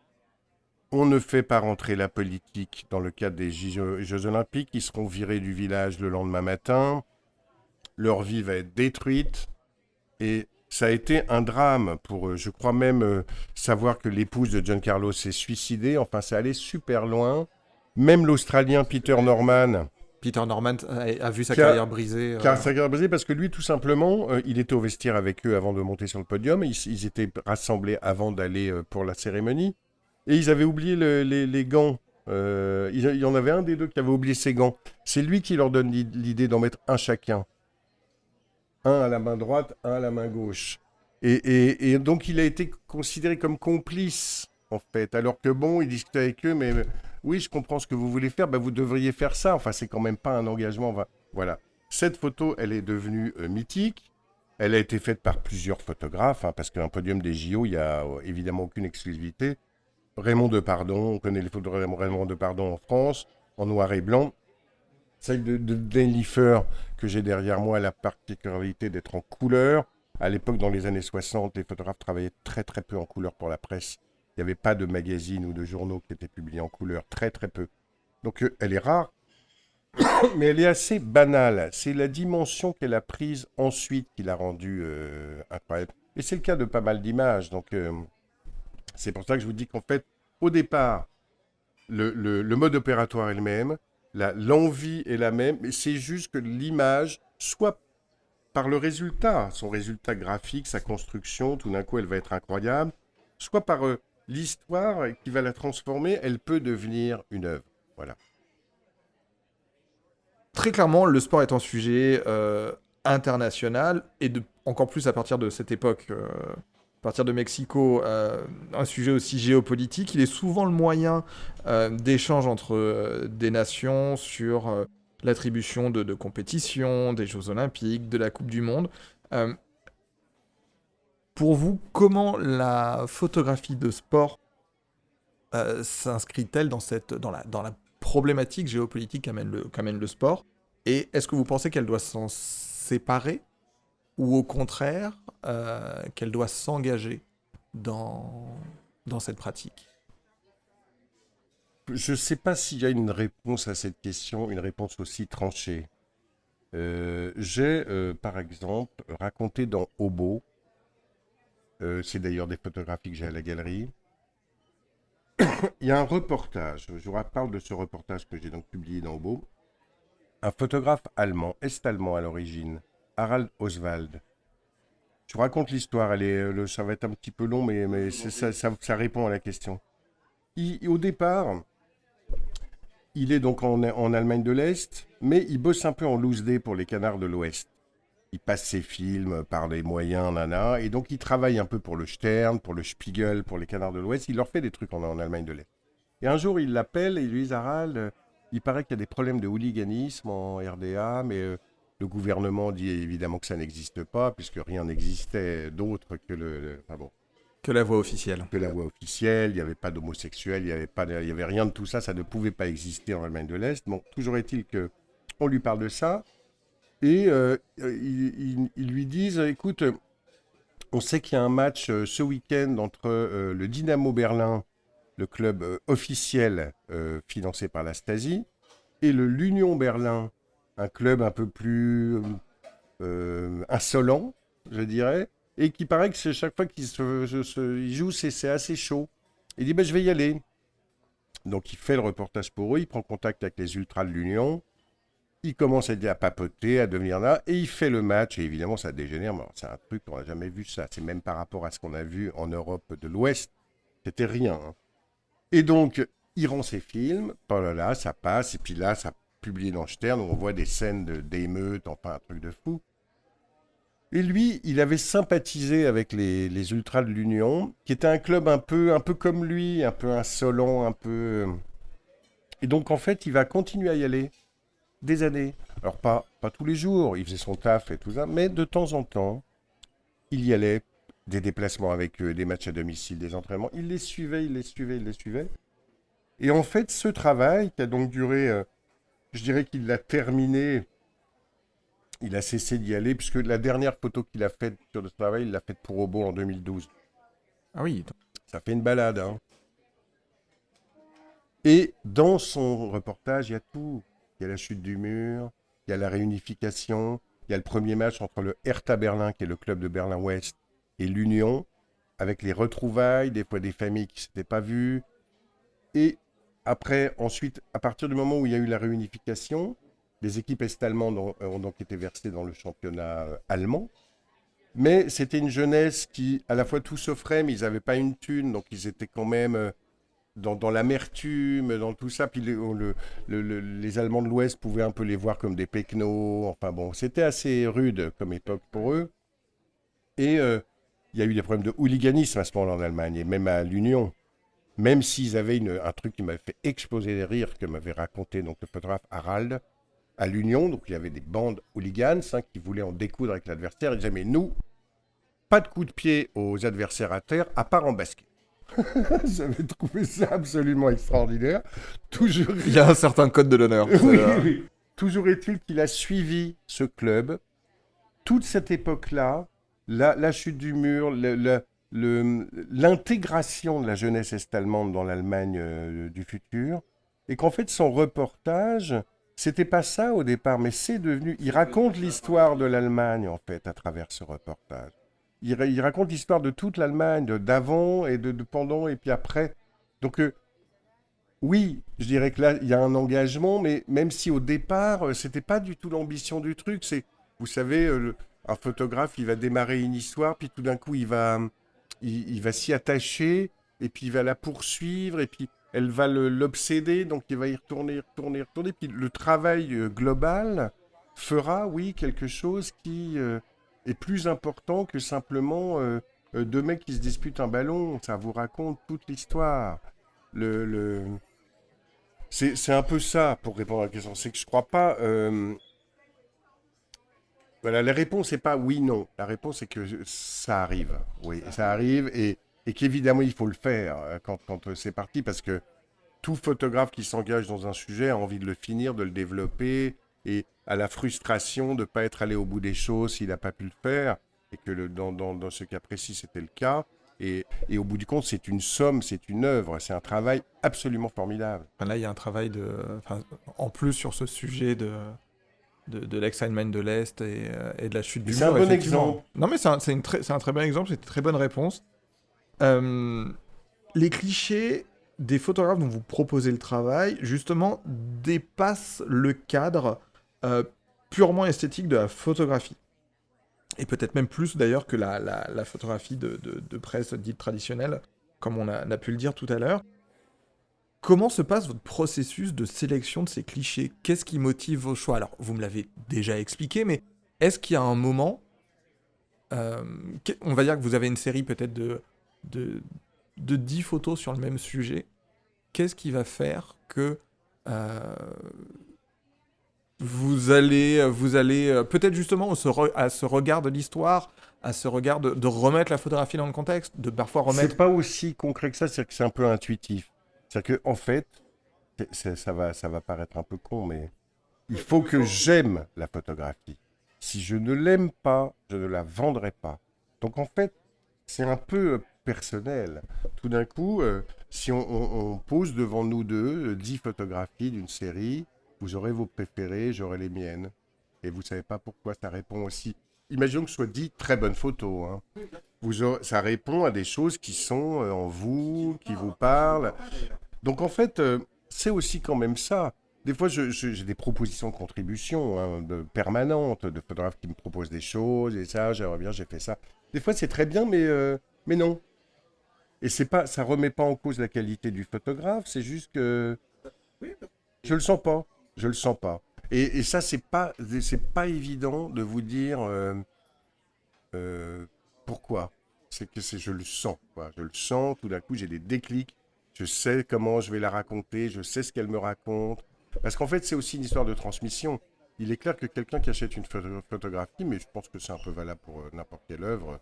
on ne fait pas rentrer la politique dans le cadre des Jeux Olympiques. Ils seront virés du village le lendemain matin. Leur vie va être détruite. Et ça a été un drame pour eux. Je crois même savoir que l'épouse de John Carlos s'est suicidée. Enfin, ça allait super loin. Même l'Australien Peter Norman, Peter Norman a vu sa qui a, carrière brisée. qui a sa carrière brisée parce que lui, tout simplement, il était au vestiaire avec eux avant de monter sur le podium. Ils étaient rassemblés avant d'aller pour la cérémonie. Et ils avaient oublié les gants. Il y en avait un des deux qui avait oublié ses gants. C'est lui qui leur donne l'idée d'en mettre un chacun. Un à la main droite, un à la main gauche. Et donc il a été considéré comme complice, en fait. Alors que bon, il discutait avec eux, mais oui, je comprends ce que vous voulez faire, vous devriez faire ça. Enfin, c'est quand même pas un engagement. Voilà. Cette photo, elle est devenue mythique. Elle a été faite par plusieurs photographes, parce qu'un podium des JO, il n'y a évidemment aucune exclusivité. Raymond Depardon, on connaît les photos de Raymond Depardon en France, en noir et blanc. Celle de Dan Liffer, que j'ai derrière moi, a la particularité d'être en couleur. À l'époque, dans les années 60, les photographes travaillaient très très peu en couleur pour la presse. Il n'y avait pas de magazines ou de journaux qui étaient publiés en couleur, très très peu. Donc elle est rare, mais elle est assez banale. C'est la dimension qu'elle a prise ensuite qui l'a rendue incroyable. Et c'est le cas de pas mal d'images. Donc c'est pour ça que je vous dis qu'en fait, au départ, le mode opératoire est le même, l'envie est la même, mais c'est juste que l'image, soit par le résultat, son résultat graphique, sa construction, tout d'un coup elle va être incroyable, soit par l'histoire qui va la transformer, elle peut devenir une œuvre. Voilà. Très clairement, le sport est un sujet international, et encore plus à partir de cette époque, à partir de Mexico, un sujet aussi géopolitique. Il est souvent le moyen d'échange entre des nations sur l'attribution de compétitions, des Jeux Olympiques, de la Coupe du Monde. Euh, pour vous, comment la photographie de sport s'inscrit-elle dans la problématique géopolitique qu'amène le sport? Et est-ce que vous pensez qu'elle doit s'en séparer, ou au contraire qu'elle doit s'engager dans cette pratique? Je ne sais pas s'il y a une réponse à cette question, une réponse aussi tranchée. J'ai, par exemple, raconté dans Hobo, c'est d'ailleurs des photographies que j'ai à la galerie, il y a un reportage, je vous parle de ce reportage que j'ai donc publié dans Hobo, un photographe allemand, est-allemand à l'origine, Harald Oswald. Je vous raconte l'histoire, ça va être un petit peu long, mais ça répond à la question. Au départ, il est donc en Allemagne de l'Est, mais il bosse un peu en loose day pour les Canards de l'Ouest. Il passe ses films par les moyens, nana, et donc il travaille un peu pour le Stern, pour le Spiegel, pour les Canards de l'Ouest. Il leur fait des trucs en Allemagne de l'Est. Et un jour, il l'appelle et il lui dit Harald, il paraît qu'il y a des problèmes de hooliganisme en RDA, mais le gouvernement dit évidemment que ça n'existe pas, puisque rien n'existait d'autre que enfin bon, Que la voix officielle. que la voie officielle, il n'y avait pas d'homosexuels, il y avait rien de tout ça, ça ne pouvait pas exister en Allemagne de l'Est. Bon, toujours est-il que on lui parle de ça, et ils lui disent, écoute, on sait qu'il y a un match ce week-end entre le Dynamo Berlin, le club officiel financé par la Stasi, et l'Union Berlin, un club un peu plus insolent, je dirais, et qui paraît que c'est chaque fois qu'il joue, c'est assez chaud. Il dit, je vais y aller. Donc il fait le reportage pour eux, il prend contact avec les ultras de l'Union, il commence à papoter, à devenir là, et il fait le match, et évidemment ça dégénère, mais c'est un truc qu'on n'a jamais vu ça, c'est même par rapport à ce qu'on a vu en Europe de l'Ouest, c'était rien. Hein. Et donc, il rend ses films, oh là là, ça passe, et puis là, ça publié dans Stern, où on voit des scènes d'émeutes, enfin un truc de fou. Et lui, il avait sympathisé avec les Ultras de l'Union, qui était un club un peu comme lui, un peu insolent, un peu... Et donc, en fait, il va continuer à y aller des années. Alors, pas tous les jours, il faisait son taf et tout ça, mais de temps en temps, il y allait, des déplacements avec eux, des matchs à domicile, des entraînements. Il les suivait, il les suivait, il les suivait. Et en fait, ce travail, qui a donc duré, je dirais qu'il l'a terminé, il a cessé d'y aller, puisque la dernière photo qu'il a faite sur le travail, il l'a faite pour Robo en 2012. Ah oui. Ça fait une balade, hein. Et dans son reportage, il y a tout. Il y a la chute du mur, il y a la réunification, il y a le premier match entre le Hertha Berlin, qui est le club de Berlin-Ouest, et l'Union, avec les retrouvailles, des fois des familles qui ne s'étaient pas vues. Et après, ensuite, à partir du moment où il y a eu la réunification, les équipes est-allemandes ont donc été versées dans le championnat allemand. Mais c'était une jeunesse qui, à la fois, tout s'offrait, mais ils n'avaient pas une thune, donc ils étaient quand même dans l'amertume, dans tout ça. Puis les Allemands de l'Ouest pouvaient un peu les voir comme des pecnos. Enfin bon, c'était assez rude comme époque pour eux. Et il y a eu des problèmes de hooliganisme à ce moment-là en Allemagne, et même à l'Union. Même s'ils avaient un truc qui m'avait fait exploser les rires, que m'avait raconté donc, le photographe Harald, à l'Union, donc il y avait des bandes hooligans qui voulaient en découdre avec l'adversaire. Ils disaient, mais nous, pas de coups de pied aux adversaires à terre, à part en basket. J'avais trouvé ça absolument extraordinaire. Toujours, Il y a un certain code de l'honneur. oui, oui. Toujours est-il qu'il a suivi ce club toute cette époque-là, la chute du mur, l'intégration de la jeunesse est-allemande dans l'Allemagne du futur, et qu'en fait son reportage, c'était pas ça au départ, mais c'est devenu... Il raconte l'histoire de l'Allemagne en fait à travers ce reportage. Il raconte l'histoire de toute l'Allemagne, d'avant et de pendant et puis après. Donc oui, je dirais que là il y a un engagement, mais même si au départ c'était pas du tout l'ambition du truc, c'est, vous savez, un photographe il va démarrer une histoire, puis tout d'un coup il va s'y attacher, et puis il va la poursuivre, et puis elle va l'obséder, donc il va y retourner, retourner, retourner. Puis le travail global fera, oui, quelque chose qui est plus important que simplement deux mecs qui se disputent un ballon. Ça vous raconte toute l'histoire. Le, le... C'est un peu ça, pour répondre à la question. C'est que je crois pas... Voilà, la réponse n'est pas oui, non. La réponse est que ça arrive. Oui, ça arrive et qu'évidemment, il faut le faire quand c'est parti parce que tout photographe qui s'engage dans un sujet a envie de le finir, de le développer et a la frustration de ne pas être allé au bout des choses s'il n'a pas pu le faire et que dans ce cas précis, c'était le cas. Et au bout du compte, c'est une somme, c'est une œuvre, c'est un travail absolument formidable. Enfin, là, il y a un travail en plus sur ce sujet de l'ex-Allemagne de l'Est et de la chute Et du c'est un mur, bon effectivement. exemple. Non, mais c'est un très bon exemple, c'est une très bonne réponse. Euh, les clichés des photographes dont vous proposez le travail, justement, dépassent le cadre euh, purement esthétique de la photographie. Et peut-être même plus d'ailleurs que la photographie de presse dite traditionnelle, comme on a pu le dire tout à l'heure. Comment se passe votre processus de sélection de ces clichés? Qu'est-ce qui motive vos choix? Alors, vous me l'avez déjà expliqué, mais est-ce qu'il y a un moment, euh, on va dire que vous avez une série peut-être de, de 10 photos sur le même sujet, qu'est-ce qui va faire que euh, vous allez peut-être justement à ce regard de l'histoire, à ce regard de remettre la photographie dans le contexte, de parfois C'est remettre... pas aussi concret que ça, c'est que c'est un peu intuitif. C'est-à-dire qu'en fait, ça va paraître un peu con, mais il faut que j'aime la photographie. Si je ne l'aime pas, je ne la vendrai pas. Donc en fait, c'est un peu personnel. Tout d'un coup, si on pose devant nous deux 10 photographies d'une série, vous aurez vos préférés, j'aurai les miennes. Et vous savez pas pourquoi ça répond aussi. Imaginons que ce soit 10 très bonnes photos. Hein. Ça répond à des choses qui sont en vous, qui vous parlent. Donc en fait, c'est aussi quand même ça. Des fois, j'ai des propositions de contribution permanentes, de photographes qui me proposent des choses, et ça, j'aimerais bien, j'ai fait ça. Des fois, c'est très bien, mais non. Et c'est pas, ça remet pas en cause la qualité du photographe, c'est juste que je le sens pas. Je le sens pas. Et ça, c'est pas évident de vous dire euh, pourquoi. Je le sens, quoi. Je le sens, tout d'un coup, j'ai des déclics. Je sais comment je vais la raconter, je sais ce qu'elle me raconte. Parce qu'en fait, c'est aussi une histoire de transmission. Il est clair que quelqu'un qui achète une photographie, mais je pense que c'est un peu valable pour n'importe quelle œuvre,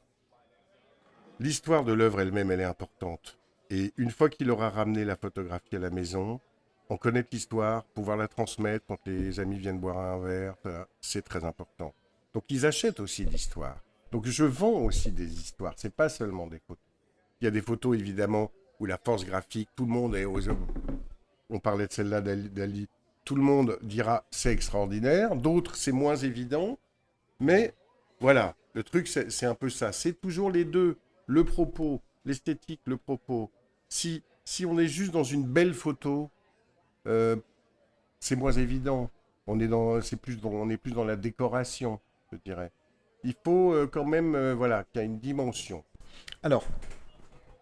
l'histoire de l'œuvre elle-même, elle est importante. Et une fois qu'il aura ramené la photographie à la maison, en connaître l'histoire, pouvoir la transmettre quand les amis viennent boire un verre, c'est très important. Donc ils achètent aussi l'histoire. Donc je vends aussi des histoires, c'est pas seulement des photos. Il y a des photos évidemment où la force graphique, tout le monde est aux... On parlait de celle-là d'Ali. Tout le monde dira c'est extraordinaire, d'autres c'est moins évident, mais voilà, le truc c'est un peu ça. C'est toujours les deux, le propos, l'esthétique, le propos. Si on est juste dans une belle photo, euh, c'est moins évident. On est plus dans la décoration, je dirais. Il faut quand même, voilà, qu'il y a une dimension. Alors,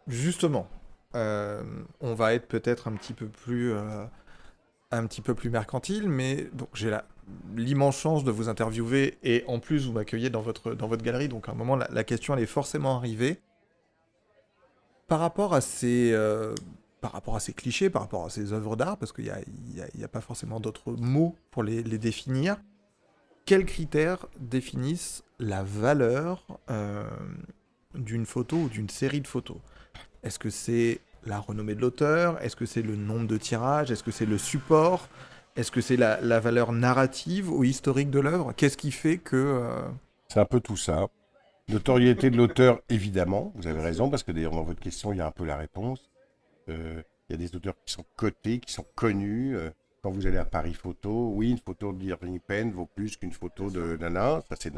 justement, on va être peut-être un petit peu plus mercantile, mais donc j'ai l'immense chance de vous interviewer et en plus vous m'accueillez dans votre galerie, donc à un moment la question elle est forcément arrivée. Par rapport à par rapport à ces clichés, par rapport à ces œuvres d'art, parce qu'il y a pas forcément d'autres mots pour les définir, quels critères définissent la valeur d'une photo ou d'une série de photos? Est-ce que c'est la renommée de l'auteur? Est-ce que c'est le nombre de tirages? Est-ce que c'est le support? Est-ce que c'est la valeur narrative ou historique de l'œuvre? Qu'est-ce qui fait que... C'est un peu tout ça. Notoriété de l'auteur, évidemment, vous avez raison, parce que d'ailleurs dans votre question, il y a un peu la réponse. Il y a des auteurs qui sont cotés, qui sont connus. Quand vous allez à Paris Photo, oui, une photo d'Irving Penn vaut plus qu'une photo de Nana, ça c'est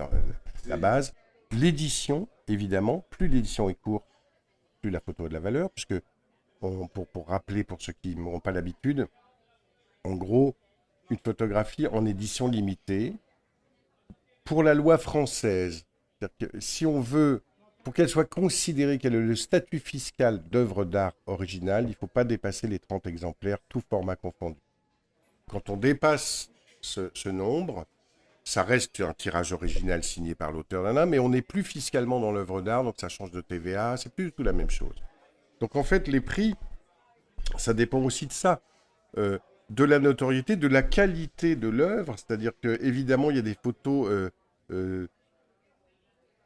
la base. L'édition, évidemment, plus l'édition est courte, plus la photo a de la valeur, puisque, pour rappeler pour ceux qui n'auront pas l'habitude, en gros, une photographie en édition limitée, pour la loi française, c'est-à-dire que si on veut, pour qu'elle soit considérée, qu'elle ait le statut fiscal d'œuvre d'art originale, il ne faut pas dépasser les 30 exemplaires, tout format confondu. Quand on dépasse ce nombre, ça reste un tirage original signé par l'auteur d'un, mais on n'est plus fiscalement dans l'œuvre d'art, donc ça change de TVA, c'est plus du tout la même chose. Donc en fait, les prix, ça dépend aussi de ça. De la notoriété, de la qualité de l'œuvre, c'est-à-dire que évidemment il y a des photos euh,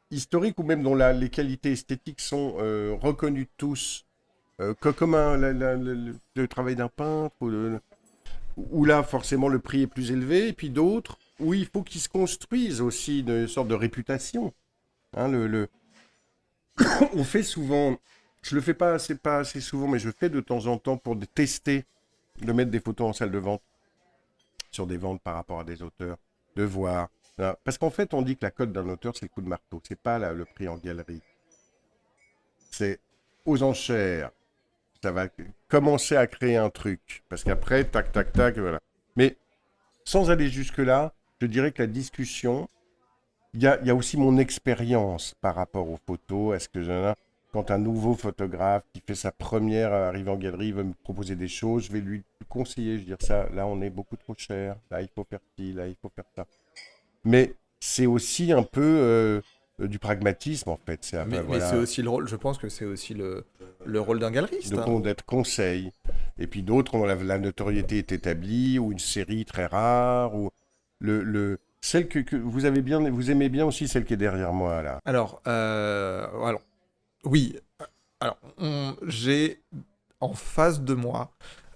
historiques ou même dont les qualités esthétiques sont reconnues de tous, comme le travail d'un peintre, où là forcément le prix est plus élevé, et puis d'autres où il faut qu'ils se construisent aussi une sorte de réputation. Hein, On fait souvent, je le fais pas assez souvent, mais je fais de temps en temps pour tester de mettre des photos en salle de vente sur des ventes par rapport à des auteurs. de voir. Hein, parce qu'en fait, on dit que la cote d'un auteur, c'est le coup de marteau. C'est pas le prix en galerie. C'est aux enchères. Ça va commencer à créer un truc. Parce qu'après, tac, tac, tac, voilà. Mais sans aller jusque-là, je dirais que la discussion, il y a aussi mon expérience par rapport aux photos. Est-ce que quand un nouveau photographe qui fait sa première arrivée en galerie veut me proposer des choses, je vais lui conseiller. Je vais dire ça, là on est beaucoup trop cher, là il faut faire ci, là il faut faire ça. Mais c'est aussi un peu du pragmatisme en fait. C'est, Mais c'est aussi le rôle, je pense que c'est aussi le rôle d'un galeriste. d'être conseil. Et puis d'autres, la notoriété est établie, ou une série très rare, ou celle que vous aimez bien aussi, celle qui est derrière moi là. Alors, oui. Alors, j'ai en face de moi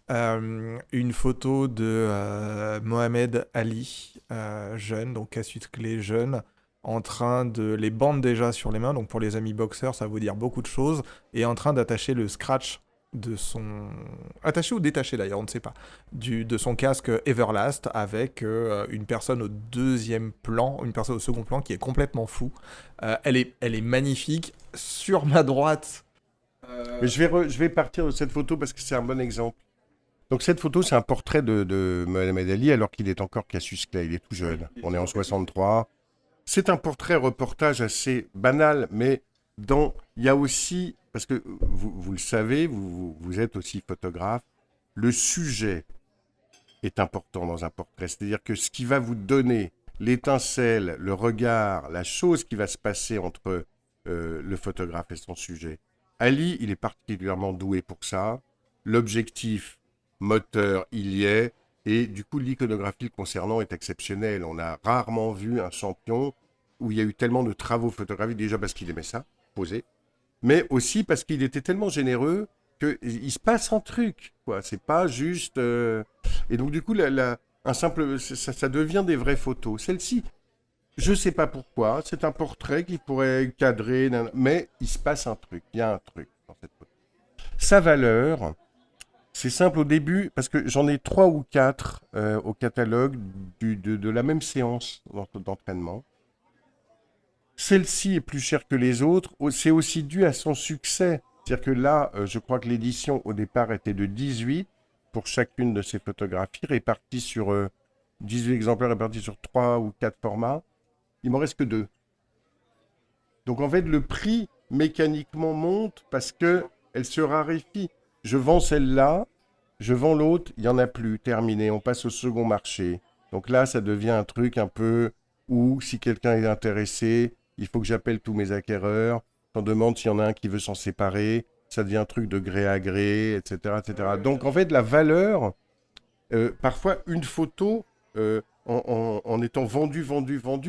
une photo de Mohamed Ali, jeune, donc cassute-clé jeune, en train de les bande déjà sur les mains. Donc pour les amis boxeurs, ça veut dire beaucoup de choses. Et en train d'attacher le scratch de son... Attaché ou détaché d'ailleurs, on ne sait pas. De son casque Everlast avec une personne au deuxième plan, une personne au second plan qui est complètement fou. Elle est magnifique. Sur ma droite... Mais je vais partir de cette photo parce que c'est un bon exemple. Donc cette photo, c'est un portrait de Mohamed Ali alors qu'il est encore Cassius Clay, il est tout jeune. On est en 63. C'est un portrait reportage assez banal, mais il y a aussi, parce que vous le savez, vous êtes aussi photographe, le sujet est important dans un portrait. C'est-à-dire que ce qui va vous donner l'étincelle, le regard, la chose qui va se passer entre le photographe et son sujet. Ali, il est particulièrement doué pour ça. L'objectif moteur, il y est. Et du coup, l'iconographie le concernant est exceptionnelle. On a rarement vu un champion où il y a eu tellement de travaux photographiques, déjà parce qu'il aimait ça, poser, mais aussi parce qu'il était tellement généreux qu'il se passe un truc, quoi. C'est pas juste... Et donc, du coup, ça devient des vraies photos. Celle-ci, je sais pas pourquoi, c'est un portrait qui pourrait cadrer, mais il se passe un truc, il y a un truc dans cette photo. Sa valeur... C'est simple au début, parce que j'en ai 3 ou 4 au catalogue de la même séance d'entraînement. Celle-ci est plus chère que les autres. C'est aussi dû à son succès. C'est-à-dire que là, je crois que l'édition au départ était de 18 pour chacune de ces photographies, réparties sur 18 exemplaires répartis sur 3 ou 4 formats. Il m'en reste que 2. Donc en fait, le prix mécaniquement monte parce qu'elle se raréfie. Je vends celle-là, je vends l'autre, il n'y en a plus, terminé, on passe au second marché. Donc là, ça devient un truc un peu où, si quelqu'un est intéressé, il faut que j'appelle tous mes acquéreurs, j'en demande s'il y en a un qui veut s'en séparer, ça devient un truc de gré à gré, etc. etc. Donc en fait, la valeur, parfois une photo, en étant vendue,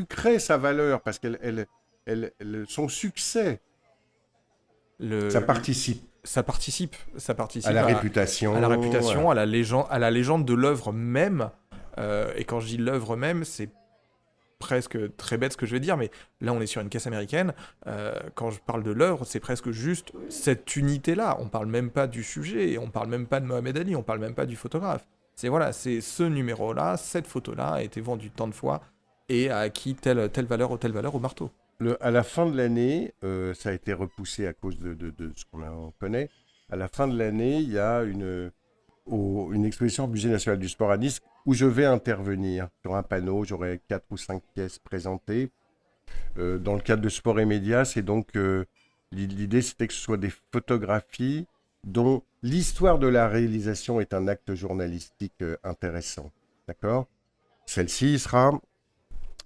crée sa valeur, parce son succès, ça participe. Ça participe À la réputation. À la réputation, à la légende de l'œuvre même. Et quand je dis l'œuvre même, c'est presque très bête ce que je vais dire, mais là on est sur une caisse américaine. Quand je parle de l'œuvre, c'est presque juste cette unité-là. On parle même pas du sujet, on parle même pas de Mohamed Ali, on parle même pas du photographe. C'est ce numéro-là, cette photo-là a été vendue tant de fois et a acquis telle valeur ou telle valeur au marteau. À la fin de l'année, ça a été repoussé à cause de ce qu'on connaît. À la fin de l'année, il y a une exposition au Musée national du sport à Nice où je vais intervenir sur un panneau. J'aurai 4 ou 5 pièces présentées dans le cadre de Sport et Médias. Et donc, l'idée, c'était que ce soit des photographies dont l'histoire de la réalisation est un acte journalistique intéressant. D'accord ? Celle-ci sera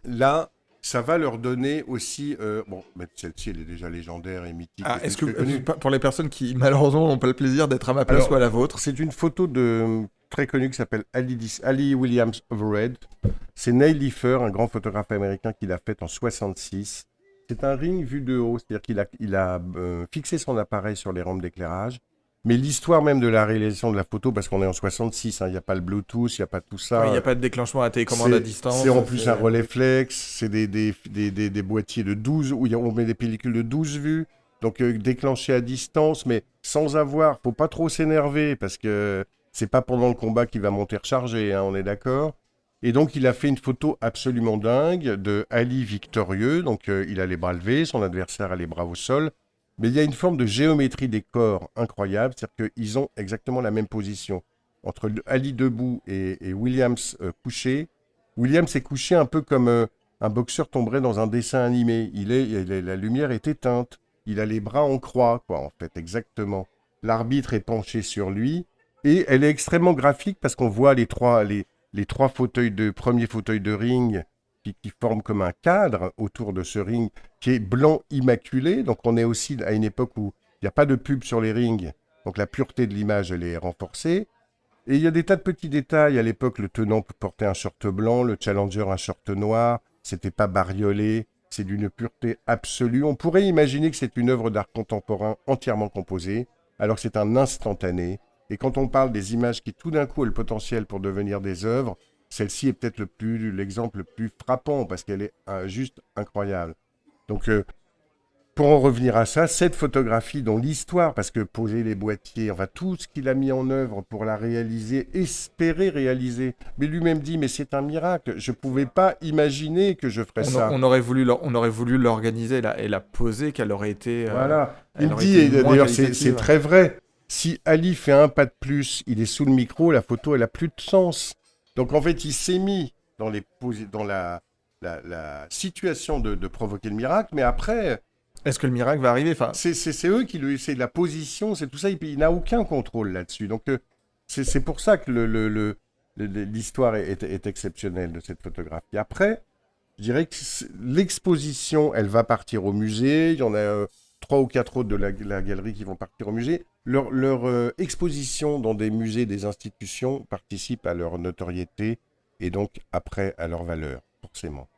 là. Ça va leur donner aussi... mais celle-ci, elle est déjà légendaire et mythique. Est-ce que, pour les personnes qui, malheureusement, n'ont pas le plaisir d'être à ma place ou à la vôtre... C'est une photo très connue qui s'appelle Ali Williams Overhead. C'est Neil Leifer, un grand photographe américain qui l'a faite en 66. C'est un ring vu de haut, c'est-à-dire qu'il a fixé son appareil sur les rampes d'éclairage. Mais l'histoire même de la réalisation de la photo, parce qu'on est en 66, il n'y a pas le Bluetooth, il n'y a pas tout ça. Il n'y a pas de déclenchement à télécommande à distance. C'est en plus un relais flex, c'est des boîtiers de 12, où on met des pellicules de 12 vues, donc déclenché à distance, mais sans avoir, faut pas trop s'énerver, parce que c'est pas pendant le combat qu'il va monter rechargé, hein, on est d'accord. Et donc, il a fait une photo absolument dingue de Ali victorieux. Donc, il a les bras levés, son adversaire a les bras au sol. Mais il y a une forme de géométrie des corps incroyable. C'est-à-dire qu'ils ont exactement la même position. Entre Ali debout et Williams couché. Williams est couché un peu comme un boxeur tomberait dans un dessin animé. La lumière est éteinte. Il a les bras en croix, quoi, en fait, exactement. L'arbitre est penché sur lui. Et elle est extrêmement graphique parce qu'on voit les trois premiers fauteuils de ring qui forment comme un cadre autour de ce ring qui est blanc immaculé. Donc on est aussi à une époque où il n'y a pas de pub sur les rings. Donc la pureté de l'image, elle est renforcée. Et il y a des tas de petits détails. À l'époque, le tenant portait un short blanc, le challenger un short noir. C'était pas bariolé. C'est d'une pureté absolue. On pourrait imaginer que c'est une œuvre d'art contemporain entièrement composée, alors que c'est un instantané. Et quand on parle des images qui tout d'un coup ont le potentiel pour devenir des œuvres, celle-ci est peut-être l'exemple le plus frappant parce qu'elle est juste incroyable. Donc, pour en revenir à ça, cette photographie dont l'histoire, parce que poser les boîtiers, enfin tout ce qu'il a mis en œuvre pour la réaliser, espérer réaliser, mais lui-même dit, mais c'est un miracle, je ne pouvais pas imaginer que je ferais ça. On aurait voulu l'organiser et la poser, qu'elle aurait été, Voilà. Il elle aurait dit, été et moins d'ailleurs c'est qualitative. très vrai, si Ali fait un pas de plus, il est sous le micro, la photo elle a plus de sens. Donc en fait il s'est mis dans la situation de provoquer le miracle, mais après Est-ce que le miracle va arriver? Enfin, c'est eux qui lui, c'est la position, c'est tout ça, il n'a aucun contrôle là-dessus. Donc c'est pour ça que l'histoire est exceptionnelle de cette photographie. Après, je dirais que l'exposition, elle va partir au musée. Il y en a trois ou quatre autres de la galerie qui vont partir au musée. Leur exposition dans des musées, des institutions, participe à leur notoriété et donc après à leur valeur, forcément.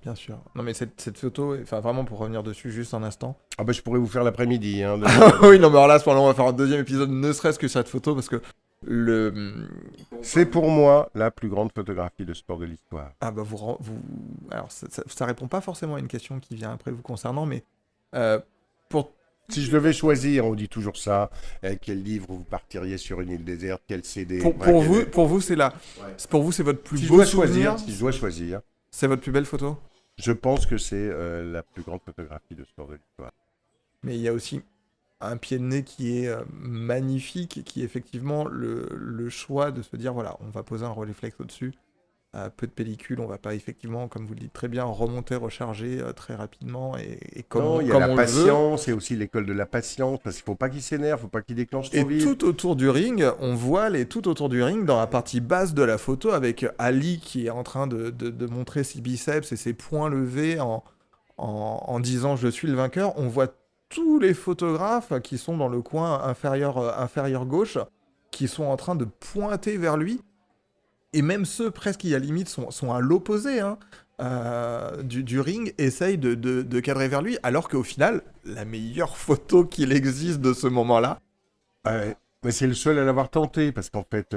bien sûr. Non, mais cette photo, enfin vraiment pour revenir dessus juste un instant. Ah ben je pourrais vous faire l'après-midi. Hein, Oui, non, mais alors là, à ce moment-là, on va faire un deuxième épisode, ne serait-ce que cette photo, parce que le. C'est pour moi la plus grande photographie de sport de l'histoire. Ah bah alors ça répond pas forcément à une question qui vient après vous concernant, mais pour Si je devais choisir, on dit toujours ça, quel livre vous partiriez sur une île déserte, quel CD. pour vous c'est là, Ouais. pour vous c'est votre plus Si je beau dois souvenir, choisir, si je dois choisir, c'est votre plus belle photo. je pense que c'est la plus grande photographie de sport de l'histoire. Mais il y a aussi un pied de nez qui est magnifique, et qui est effectivement le choix de se dire voilà, on va poser un Rolleiflex au-dessus. Peu de pellicule, on va pas effectivement, comme vous le dites très bien, remonter, recharger très rapidement et Non, il y a comme la on le veut. patience, et aussi l'école de la patience, parce qu'il faut pas qu'il s'énerve, faut pas qu'il déclenche trop Et vite. tout autour du ring, on voit tout autour du ring, dans la partie basse de la photo, avec Ali qui est en train de montrer ses biceps et ses poings levés en disant je suis le vainqueur. On voit tous les photographes qui sont dans le coin inférieur gauche, qui sont en train de pointer vers lui. Et même ceux presque qui à la limite sont à l'opposé hein, du ring essayent de cadrer vers lui, alors qu'au final, la meilleure photo qu'il existe de ce moment-là. Ouais, mais c'est le seul à l'avoir tenté, parce qu'en fait,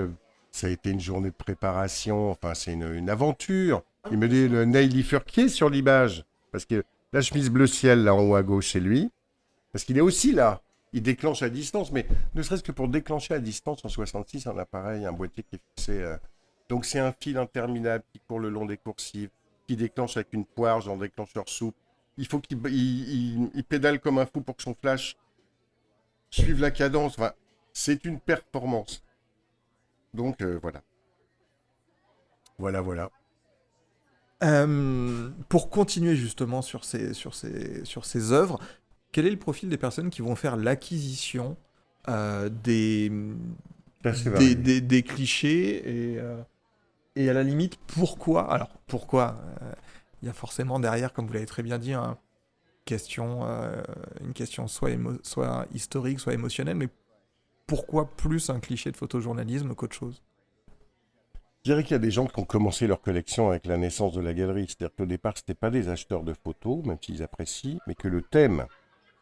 ça a été une journée de préparation, enfin, c'est une aventure. Il me dit le nail lifurquier sur l'image, parce que la chemise bleu ciel, là en haut à gauche, c'est lui, parce qu'il est aussi là. Il déclenche à distance, mais ne serait-ce que pour déclencher à distance en 66, un appareil, un boîtier qui est fixé. Donc c'est un fil interminable qui court le long des coursives, qui déclenche avec une poire, genre déclencheur souple. Il faut qu'il pédale comme un fou pour que son flash suive la cadence. Enfin, c'est une performance. Donc voilà. Voilà. Pour continuer justement sur ces œuvres, quel est le profil des personnes qui vont faire l'acquisition des, C'est varié. des clichés et à la limite, pourquoi? Alors, pourquoi? Il y a forcément derrière, comme vous l'avez très bien dit, une question soit historique, soit émotionnelle, mais pourquoi plus un cliché de photojournalisme qu'autre chose? Je dirais qu'il y a des gens qui ont commencé leur collection avec la naissance de la galerie. C'est-à-dire qu'au départ, ce n'étaient pas des acheteurs de photos, même s'ils apprécient, mais que le thème,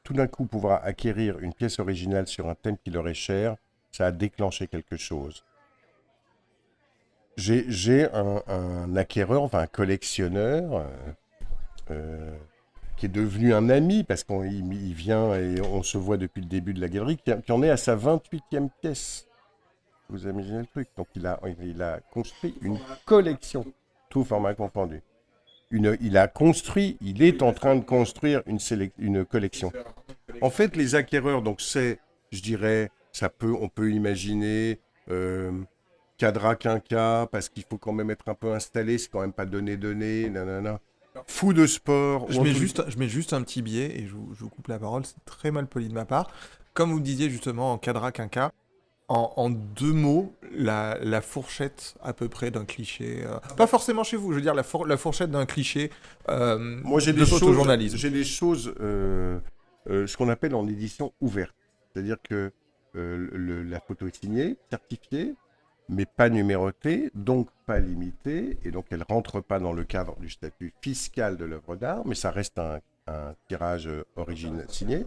tout d'un coup, pouvoir acquérir une pièce originale sur un thème qui leur est cher, ça a déclenché quelque chose. J'ai un acquéreur, enfin un collectionneur, euh, qui est devenu un ami, parce qu'il vient et on se voit depuis le début de la galerie, qui en est à sa 28e pièce. Vous imaginez le truc. Donc il a construit une collection, tout format confondu. Il a construit, il est en train de construire une collection. En fait, les acquéreurs, donc c'est, je dirais, on peut imaginer euh, Cadra Quinca, parce qu'il faut quand même être un peu installé, c'est quand même pas donné, nanana. Fou de sport, ou en tout Je mets juste un petit biais et je vous coupe la parole, c'est très mal poli de ma part. Comme vous disiez justement en Cadra Quinca, en deux mots, la fourchette à peu près d'un cliché. Pas forcément chez vous, je veux dire la fourchette d'un cliché moi, des photojournalisme. j'ai des choses, ce qu'on appelle en édition ouverte. C'est-à-dire que la photo est signée, certifiée, mais pas numérotée, donc pas limitée, et donc elle rentre pas dans le cadre du statut fiscal de l'œuvre d'art, mais ça reste un tirage origine signé.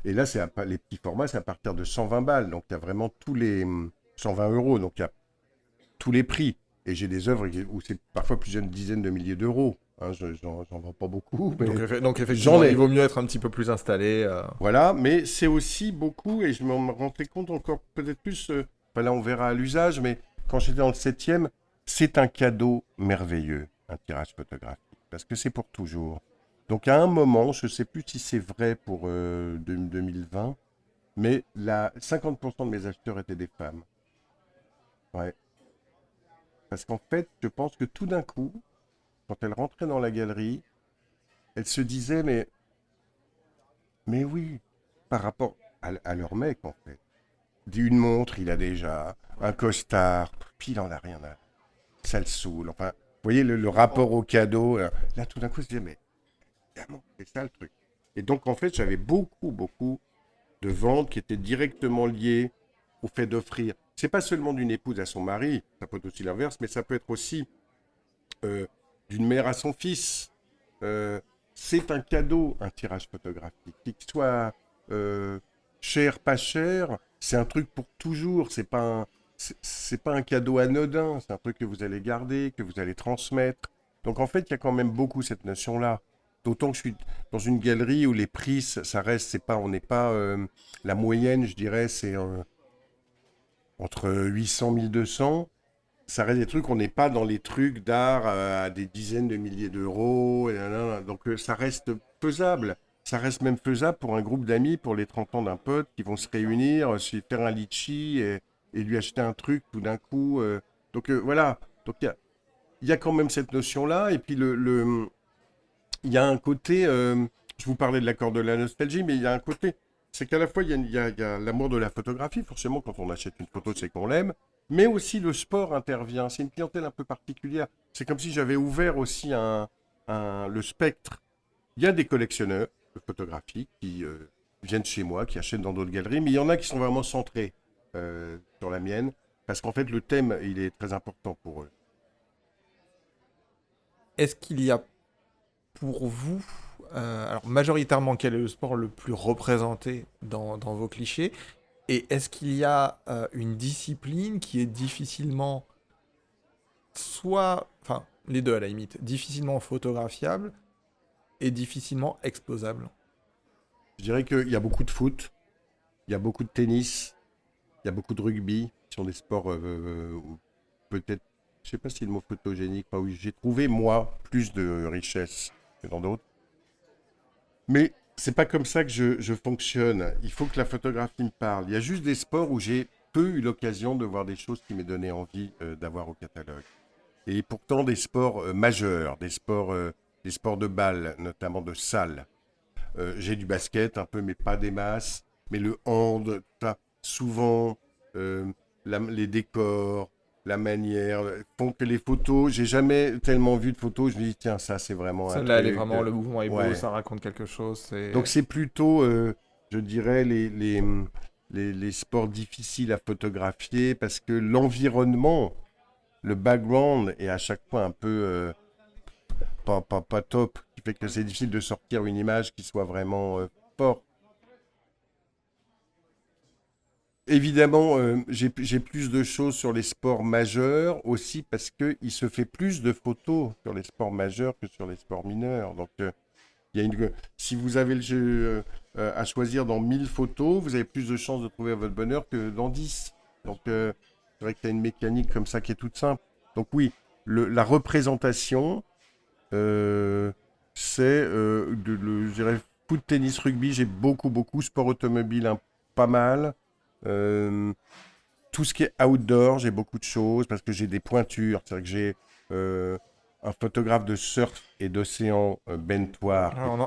Et là, les petits formats, c'est à partir de 120 balles, donc il y a vraiment 120 euros, donc il y a tous les prix. Et j'ai des œuvres où c'est parfois plusieurs dizaines de milliers d'euros. Hein, j'en vends pas beaucoup, mais Donc j'en effectivement, il ai. vaut mieux être un petit peu plus installé. Voilà, mais c'est aussi beaucoup, et je me rendais compte encore peut-être plus, enfin là on verra à l'usage, mais quand j'étais dans le septième, c'est un cadeau merveilleux, un tirage photographique, parce que c'est pour toujours. Donc à un moment, je ne sais plus si c'est vrai pour 2020, mais 50% de mes acheteurs étaient des femmes. Ouais. Parce qu'en fait, je pense que tout d'un coup, quand elles rentraient dans la galerie, elles se disaient, mais oui, par rapport à leur mec, en fait. Une montre, il a déjà. Un costard, puis il en a rien. Ça le saoule. Enfin, vous voyez le rapport au cadeau. Là, tout d'un coup, je me disais, mais évidemment, c'est ça le truc. Et donc, en fait, j'avais beaucoup, beaucoup de ventes qui étaient directement liées au fait d'offrir. C'est pas seulement d'une épouse à son mari, ça peut être aussi l'inverse, mais ça peut être aussi euh, d'une mère à son fils. Euh, c'est un cadeau, un tirage photographique. Qu'il soit euh, cher, pas cher, c'est un truc pour toujours. C'est pas un cadeau anodin. C'est un truc que vous allez garder, que vous allez transmettre. Donc en fait, il y a quand même beaucoup cette notion-là. D'autant que je suis dans une galerie où les prix, ça reste, c'est pas, on n'est pas la moyenne, je dirais, c'est entre 800 1200. Ça reste des trucs, on n'est pas dans les trucs d'art à des dizaines de milliers d'euros. Donc ça reste faisable. Ça reste même faisable pour un groupe d'amis, pour les 30 ans d'un pote qui vont se réunir, se faire un litchi et lui acheter un truc tout d'un coup. Donc voilà. Donc il y a quand même cette notion-là. Et puis il y a un côté, je vous parlais de l'accord de la nostalgie, mais il y a un côté, c'est qu'à la fois il y a l'amour de la photographie, forcément quand on achète une photo c'est qu'on l'aime, mais aussi le sport intervient, c'est une clientèle un peu particulière. C'est comme si j'avais ouvert aussi le spectre. Il y a des collectionneurs de photographie qui viennent chez moi, qui achètent dans d'autres galeries, mais il y en a qui sont vraiment centrés sur la mienne, parce qu'en fait le thème il est très important pour eux. Est-ce qu'il y a pour vous, alors majoritairement, quel est le sport le plus représenté dans vos clichés? Et est-ce qu'il y a une discipline qui est difficilement, enfin, les deux à la limite, difficilement photographiable et difficilement exposable? Je dirais qu'il y a beaucoup de foot, il y a beaucoup de tennis, il y a beaucoup de rugby, qui sont des sports où peut-être, je ne sais pas si le mot photogénique, enfin, où j'ai trouvé, moi, plus de richesse que dans d'autres. Mais c'est pas comme ça que je fonctionne. Il faut que la photographie me parle. Il y a juste des sports où j'ai peu eu l'occasion de voir des choses qui m'aient donné envie d'avoir au catalogue. Et pourtant des sports majeurs, des sports de balle, notamment de salle. J'ai du basket un peu, mais pas des masses. Mais le hand, ça, souvent, euh, les décors, la manière, font que les photos, j'ai jamais tellement vu de photos, je me dis, tiens, ça c'est vraiment un Celle-là, elle est truc. vraiment, le mouvement est beau, Ouais. ça raconte quelque chose, Donc c'est... c'est plutôt, je dirais, les sports difficiles à photographier parce que l'environnement, le background est à chaque fois un peu pas top, qui fait que c'est difficile de sortir une image qui soit vraiment forte. Évidemment, j'ai plus de choses sur les sports majeurs aussi parce qu'il se fait plus de photos sur les sports majeurs que sur les sports mineurs. Donc, il y a si vous avez le jeu à choisir dans 1000 photos, vous avez plus de chances de trouver votre bonheur que dans 10. Donc, C'est vrai que tu as une mécanique comme ça qui est toute simple. Donc oui, la représentation, c'est, je dirais, foot, tennis, rugby, j'ai beaucoup, sport automobile, hein, pas mal. Euh, Tout ce qui est outdoor, j'ai beaucoup de choses parce que j'ai des pointures. C'est-à-dire que j'ai un photographe de surf et d'océan, Ben Thouar, Ah, on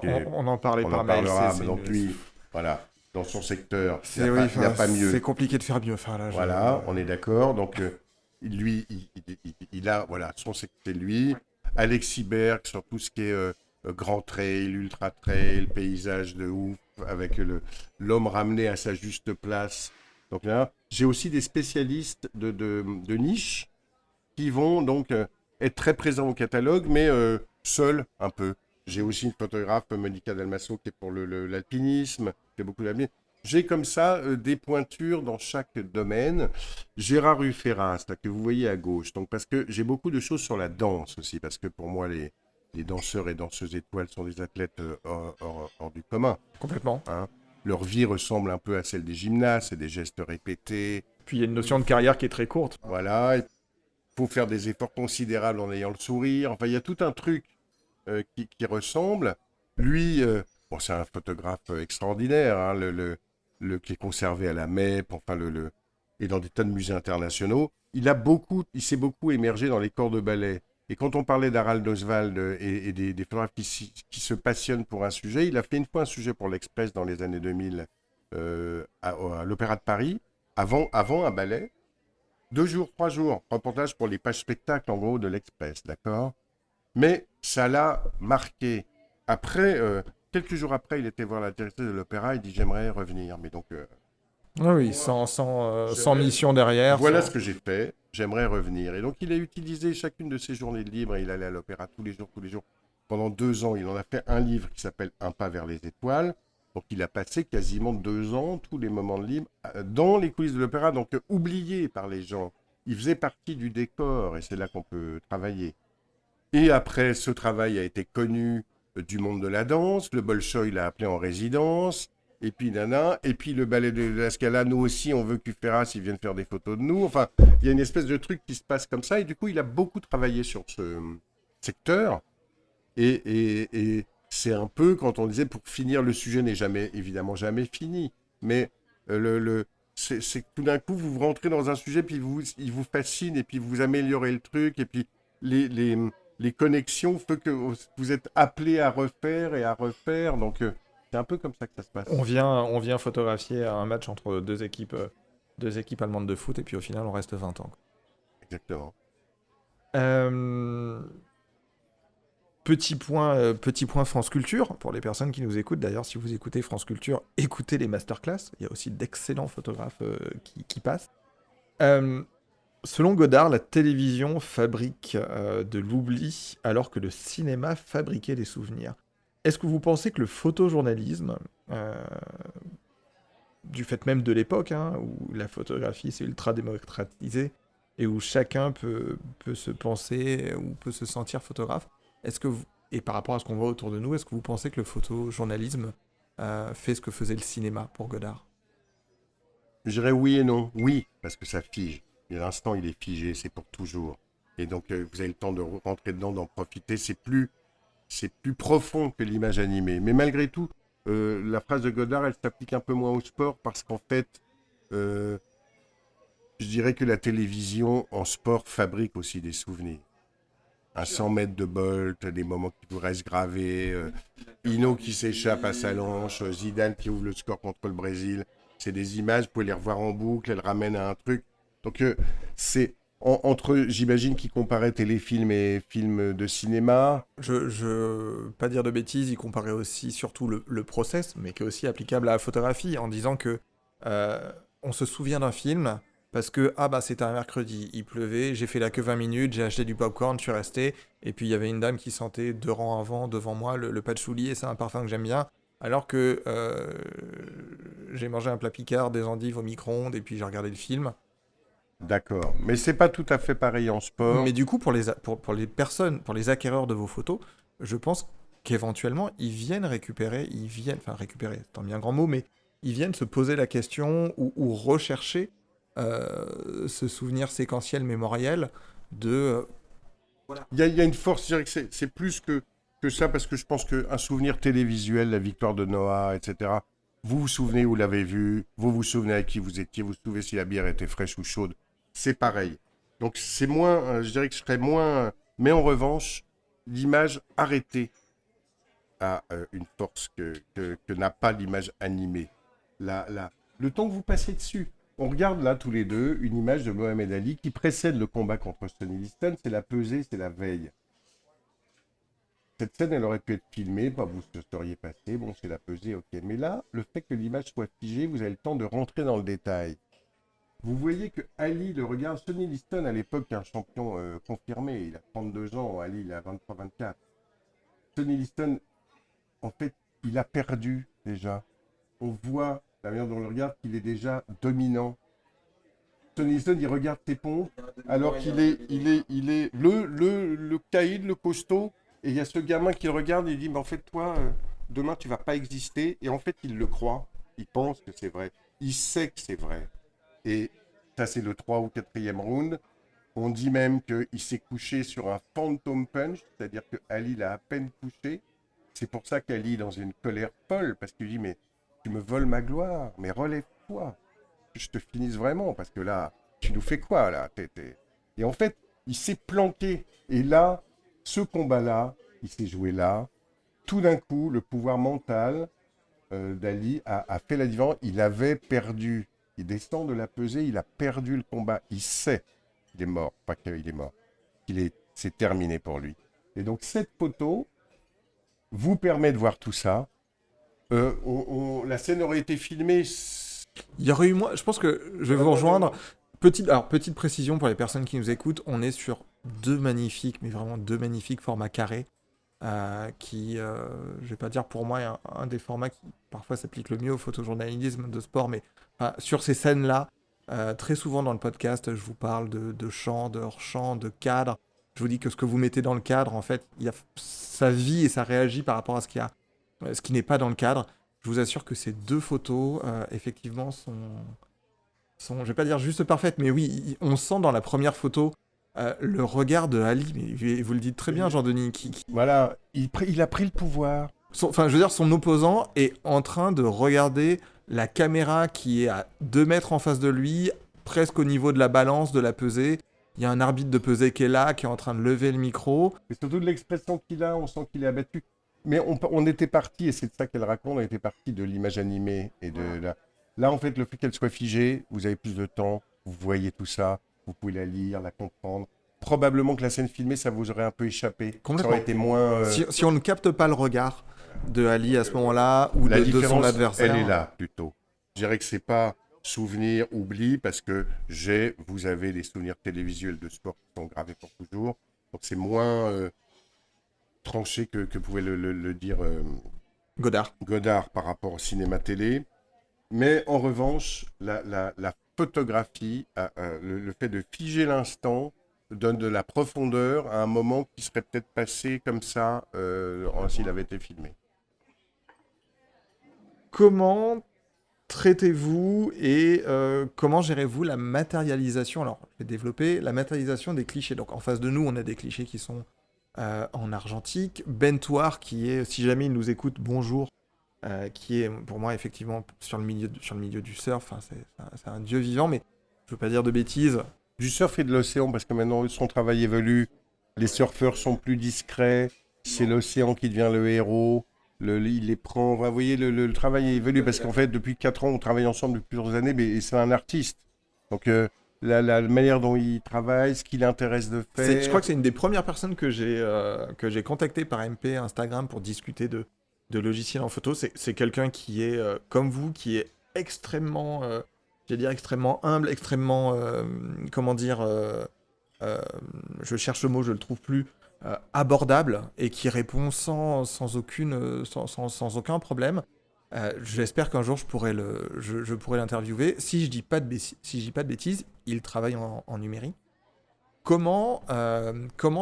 en parlait on en par mail. parlera, mais donc lui, voilà, dans son secteur, il n'y a, C'est oui, il y a enfin, pas mieux. c'est compliqué de faire mieux. Enfin là, Voilà, on est d'accord. Donc, lui, il a, voilà, son secteur, c'est lui. Alexis Berg sur tout ce qui est grand trail, ultra trail, paysage de ouf, avec l'homme ramené à sa juste place. Donc là, j'ai aussi des spécialistes de niche qui vont donc être très présents au catalogue, mais seuls un peu. J'ai aussi une photographe, Monica Dalmasso, qui est pour l'alpinisme, qui fait beaucoup d'alpinisme. J'ai comme ça des pointures dans chaque domaine. Gérard Huferras, là, que vous voyez à gauche. Donc, parce que j'ai beaucoup de choses sur la danse aussi, parce que pour moi, les danseurs et danseuses étoiles sont des athlètes hors du commun. complètement. Hein. Leur vie ressemble un peu à celle des gymnastes, c'est des gestes répétés. Puis il y a une notion de carrière qui est très courte. Voilà, il faut faire des efforts considérables en ayant le sourire. Enfin, il y a tout un truc qui ressemble. Lui, bon, c'est un photographe extraordinaire, hein, qui est conservé à la MEP, enfin, et dans des tas de musées internationaux. Il s'est beaucoup émergé dans les corps de ballet. Et quand on parlait d'Harald Oswald et des photographes qui se passionnent pour un sujet, il a fait une fois un sujet pour l'Express dans les années 2000 à l'Opéra de Paris, avant un ballet. 2 jours, 3 jours, reportage pour les pages spectacles en gros de l'Express, d'accord? Mais ça l'a marqué. Après, quelques jours après, il était voir la directrice de l'opéra, il dit j'aimerais revenir. Mais donc, Ah oui, sans mission derrière. voilà ce que j'ai fait, j'aimerais revenir. Et donc, il a utilisé chacune de ses journées de libre, il allait à l'opéra tous les jours, tous les jours. Pendant 2 ans, il en a fait un livre qui s'appelle Un pas vers les étoiles. Donc, il a passé quasiment 2 ans, tous les moments de libre, dans les coulisses de l'opéra, donc oublié par les gens. Il faisait partie du décor, et c'est là qu'on peut travailler. Et après, ce travail a été connu du monde de la danse. Le Bolchoï l'a appelé en résidence. Et puis, nana. Et puis, le ballet de la Scala, nous aussi, on veut que Ferras, il vienne faire des photos de nous. Enfin, il y a une espèce de truc qui se passe comme ça. Et du coup, il a beaucoup travaillé sur ce secteur. Et c'est un peu, quand on disait, pour finir, le sujet n'est évidemment jamais fini. Mais c'est que tout d'un coup, vous rentrez dans un sujet, puis il vous fascine, et puis vous améliorez le truc, et puis les connexions font que vous êtes appelé à refaire et à refaire. Donc, c'est un peu comme ça que ça se passe. On vient photographier un match entre deux équipes allemandes de foot, et puis au final, on reste 20 ans. Exactement. Petit point France Culture, pour les personnes qui nous écoutent. D'ailleurs, si vous écoutez France Culture, écoutez les masterclass. Il y a aussi d'excellents photographes qui passent. Selon Godard, la télévision fabrique de l'oubli alors que le cinéma fabriquait des souvenirs. Est-ce que vous pensez que le photojournalisme, du fait même de l'époque, hein, où la photographie s'est ultra démocratisée et où chacun peut se penser ou peut se sentir photographe, et par rapport à ce qu'on voit autour de nous, est-ce que vous pensez que le photojournalisme fait ce que faisait le cinéma pour Godard? Je dirais oui et non. Oui, parce que ça fige. Et l'instant, il est figé, c'est pour toujours. Et donc, vous avez le temps de rentrer dedans, d'en profiter. C'est plus profond que l'image animée. Mais malgré tout, la phrase de Godard, elle s'applique un peu moins au sport parce qu'en fait, je dirais que la télévision en sport fabrique aussi des souvenirs. Un 100 mètres de Bolt, des moments qui vous restent gravés, Hinault qui s'échappe à sa lanche, Zidane qui ouvre le score contre le Brésil. C'est des images, vous pouvez les revoir en boucle, elles ramènent à un truc. Donc c'est entre, j'imagine, qui comparait téléfilm et film de cinéma. Je pas dire de bêtises, il comparait aussi surtout le process, mais qui est aussi applicable à la photographie, en disant que on se souvient d'un film parce que c'était un mercredi, il pleuvait, j'ai fait la queue 20 minutes, j'ai acheté du popcorn, je suis resté, et puis il y avait une dame qui sentait 2 rangs avant, devant moi, le patchouli, et c'est un parfum que j'aime bien, alors que j'ai mangé un plat Picard, des endives au micro-ondes, et puis j'ai regardé le film. D'accord. Mais c'est pas tout à fait pareil en sport. Mais du coup, pour les personnes, pour les acquéreurs de vos photos, je pense qu'éventuellement, ils viennent, c'est un bien grand mot, mais ils viennent se poser la question ou rechercher ce souvenir séquentiel mémoriel de... Il y a une force, je dirais que c'est plus que ça, parce que je pense qu'un souvenir télévisuel, la victoire de Noah, etc., vous vous souvenez où vous l'avez vu, vous vous souvenez avec qui vous étiez, vous vous souvenez si la bière était fraîche ou chaude, c'est pareil. Donc c'est moins, je dirais que je serais moins... Mais en revanche, l'image arrêtée a une force que n'a pas l'image animée. Le temps que vous passez dessus. On regarde là tous les deux une image de Mohamed Ali qui précède le combat contre Sonny Liston, c'est la pesée, c'est la veille. Cette scène, elle aurait pu être filmée, pas vous seriez passé, bon, c'est la pesée, ok. Mais là, le fait que l'image soit figée, vous avez le temps de rentrer dans le détail. Vous voyez que Ali le regarde. Sonny Liston, à l'époque, est un champion confirmé. Il a 32 ans, Ali, il a 23-24. Sonny Liston, en fait, il a perdu déjà. On voit la manière dont on le regarde qu'il est déjà dominant. Sonny Liston, il regarde ses pompes, alors qu'il est, le caïd, le costaud. Et il y a ce gamin qui le regarde et il dit, mais en fait, toi, demain, tu vas pas exister. Et en fait, il le croit. Il pense que c'est vrai. Il sait que c'est vrai. Et ça, c'est le 3 ou 4e round. On dit même qu'il s'est couché sur un phantom punch, c'est-à-dire que Ali l'a à peine touché. C'est pour ça qu'Ali est dans une colère folle, parce qu'il dit, mais tu me voles ma gloire, mais relève-toi, que je te finisse vraiment, parce que là, tu nous fais quoi, là? Et en fait, il s'est planqué. Et là, ce combat-là, il s'est joué là. Tout d'un coup, le pouvoir mental d'Ali a fait la différence. Il avait perdu. Il descend de la pesée, il a perdu le combat. Il sait qu'il est mort, pas qu'il est mort. C'est terminé pour lui. Et donc, cette photo vous permet de voir tout ça. La scène aurait été filmée. Il y aurait eu moi, je pense que je vais vous rejoindre. Petite précision pour les personnes qui nous écoutent, on est sur deux magnifiques, mais vraiment deux magnifiques formats carrés, je vais pas dire pour moi, est un des formats qui parfois s'applique le mieux au photojournalisme de sport, mais sur ces scènes-là, très souvent dans le podcast, je vous parle de champ, de hors-champ, de cadre. Je vous dis que ce que vous mettez dans le cadre, en fait, ça vit et ça réagit par rapport à ce qui n'est pas dans le cadre. Je vous assure que ces deux photos, effectivement, je vais pas dire juste parfaites, mais oui, on sent dans la première photo le regard de Ali, mais vous le dites très bien, Jean-Denis, Voilà, il a pris le pouvoir. Enfin, je veux dire, son opposant est en train de regarder la caméra qui est à 2 mètres en face de lui, presque au niveau de la balance, de la pesée. Il y a un arbitre de pesée qui est là, qui est en train de lever le micro. Mais surtout de l'expression qu'il a, on sent qu'il est abattu. Mais on était parti, et c'est de ça qu'elle raconte, on était parti de l'image animée. Et là, en fait, le fait qu'elle soit figée, vous avez plus de temps, vous voyez tout ça, vous pouvez la lire, la comprendre. Probablement que la scène filmée, ça vous aurait un peu échappé. Ça aurait été moins... Si on ne capte pas le regard de Ali à ce moment-là, ou de son adversaire... Elle est là, plutôt. Je dirais que c'est pas souvenir, oubli, parce que vous avez des souvenirs télévisuels de sport qui sont gravés pour toujours. Donc c'est moins tranché que pouvait le dire Godard par rapport au cinéma-télé. Mais en revanche, la photographie, le fait de figer l'instant, donne de la profondeur à un moment qui serait peut-être passé comme ça s'il avait été filmé. Comment traitez-vous et comment gérez-vous la matérialisation? Alors, je vais développer la matérialisation des clichés. Donc, en face de nous, on a des clichés qui sont en argentique. Bentoir, qui est, si jamais il nous écoute, bonjour, qui est pour moi effectivement sur le milieu du surf. Enfin, c'est un dieu vivant, mais je veux pas dire de bêtises. Du surf et de l'océan, parce que maintenant son travail évolue. Les surfeurs sont plus discrets. C'est l'océan qui devient le héros. Il les prend. Vous voyez, le travail évolue, parce qu'en fait, depuis 4 ans, on travaille ensemble depuis plusieurs années, mais c'est un artiste. Donc, la manière dont il travaille, ce qui l'intéresse de faire. Je crois que c'est une des premières personnes que j'ai contactées par MP Instagram pour discuter de logiciels en photo. C'est quelqu'un qui est comme vous, qui est extrêmement, extrêmement humble, extrêmement, je cherche le mot, je le trouve plus, abordable, et qui répond sans aucun problème. J'espère qu'un jour je pourrai l'interviewer. Si je dis pas de bêtises, il travaille en numérique. Comment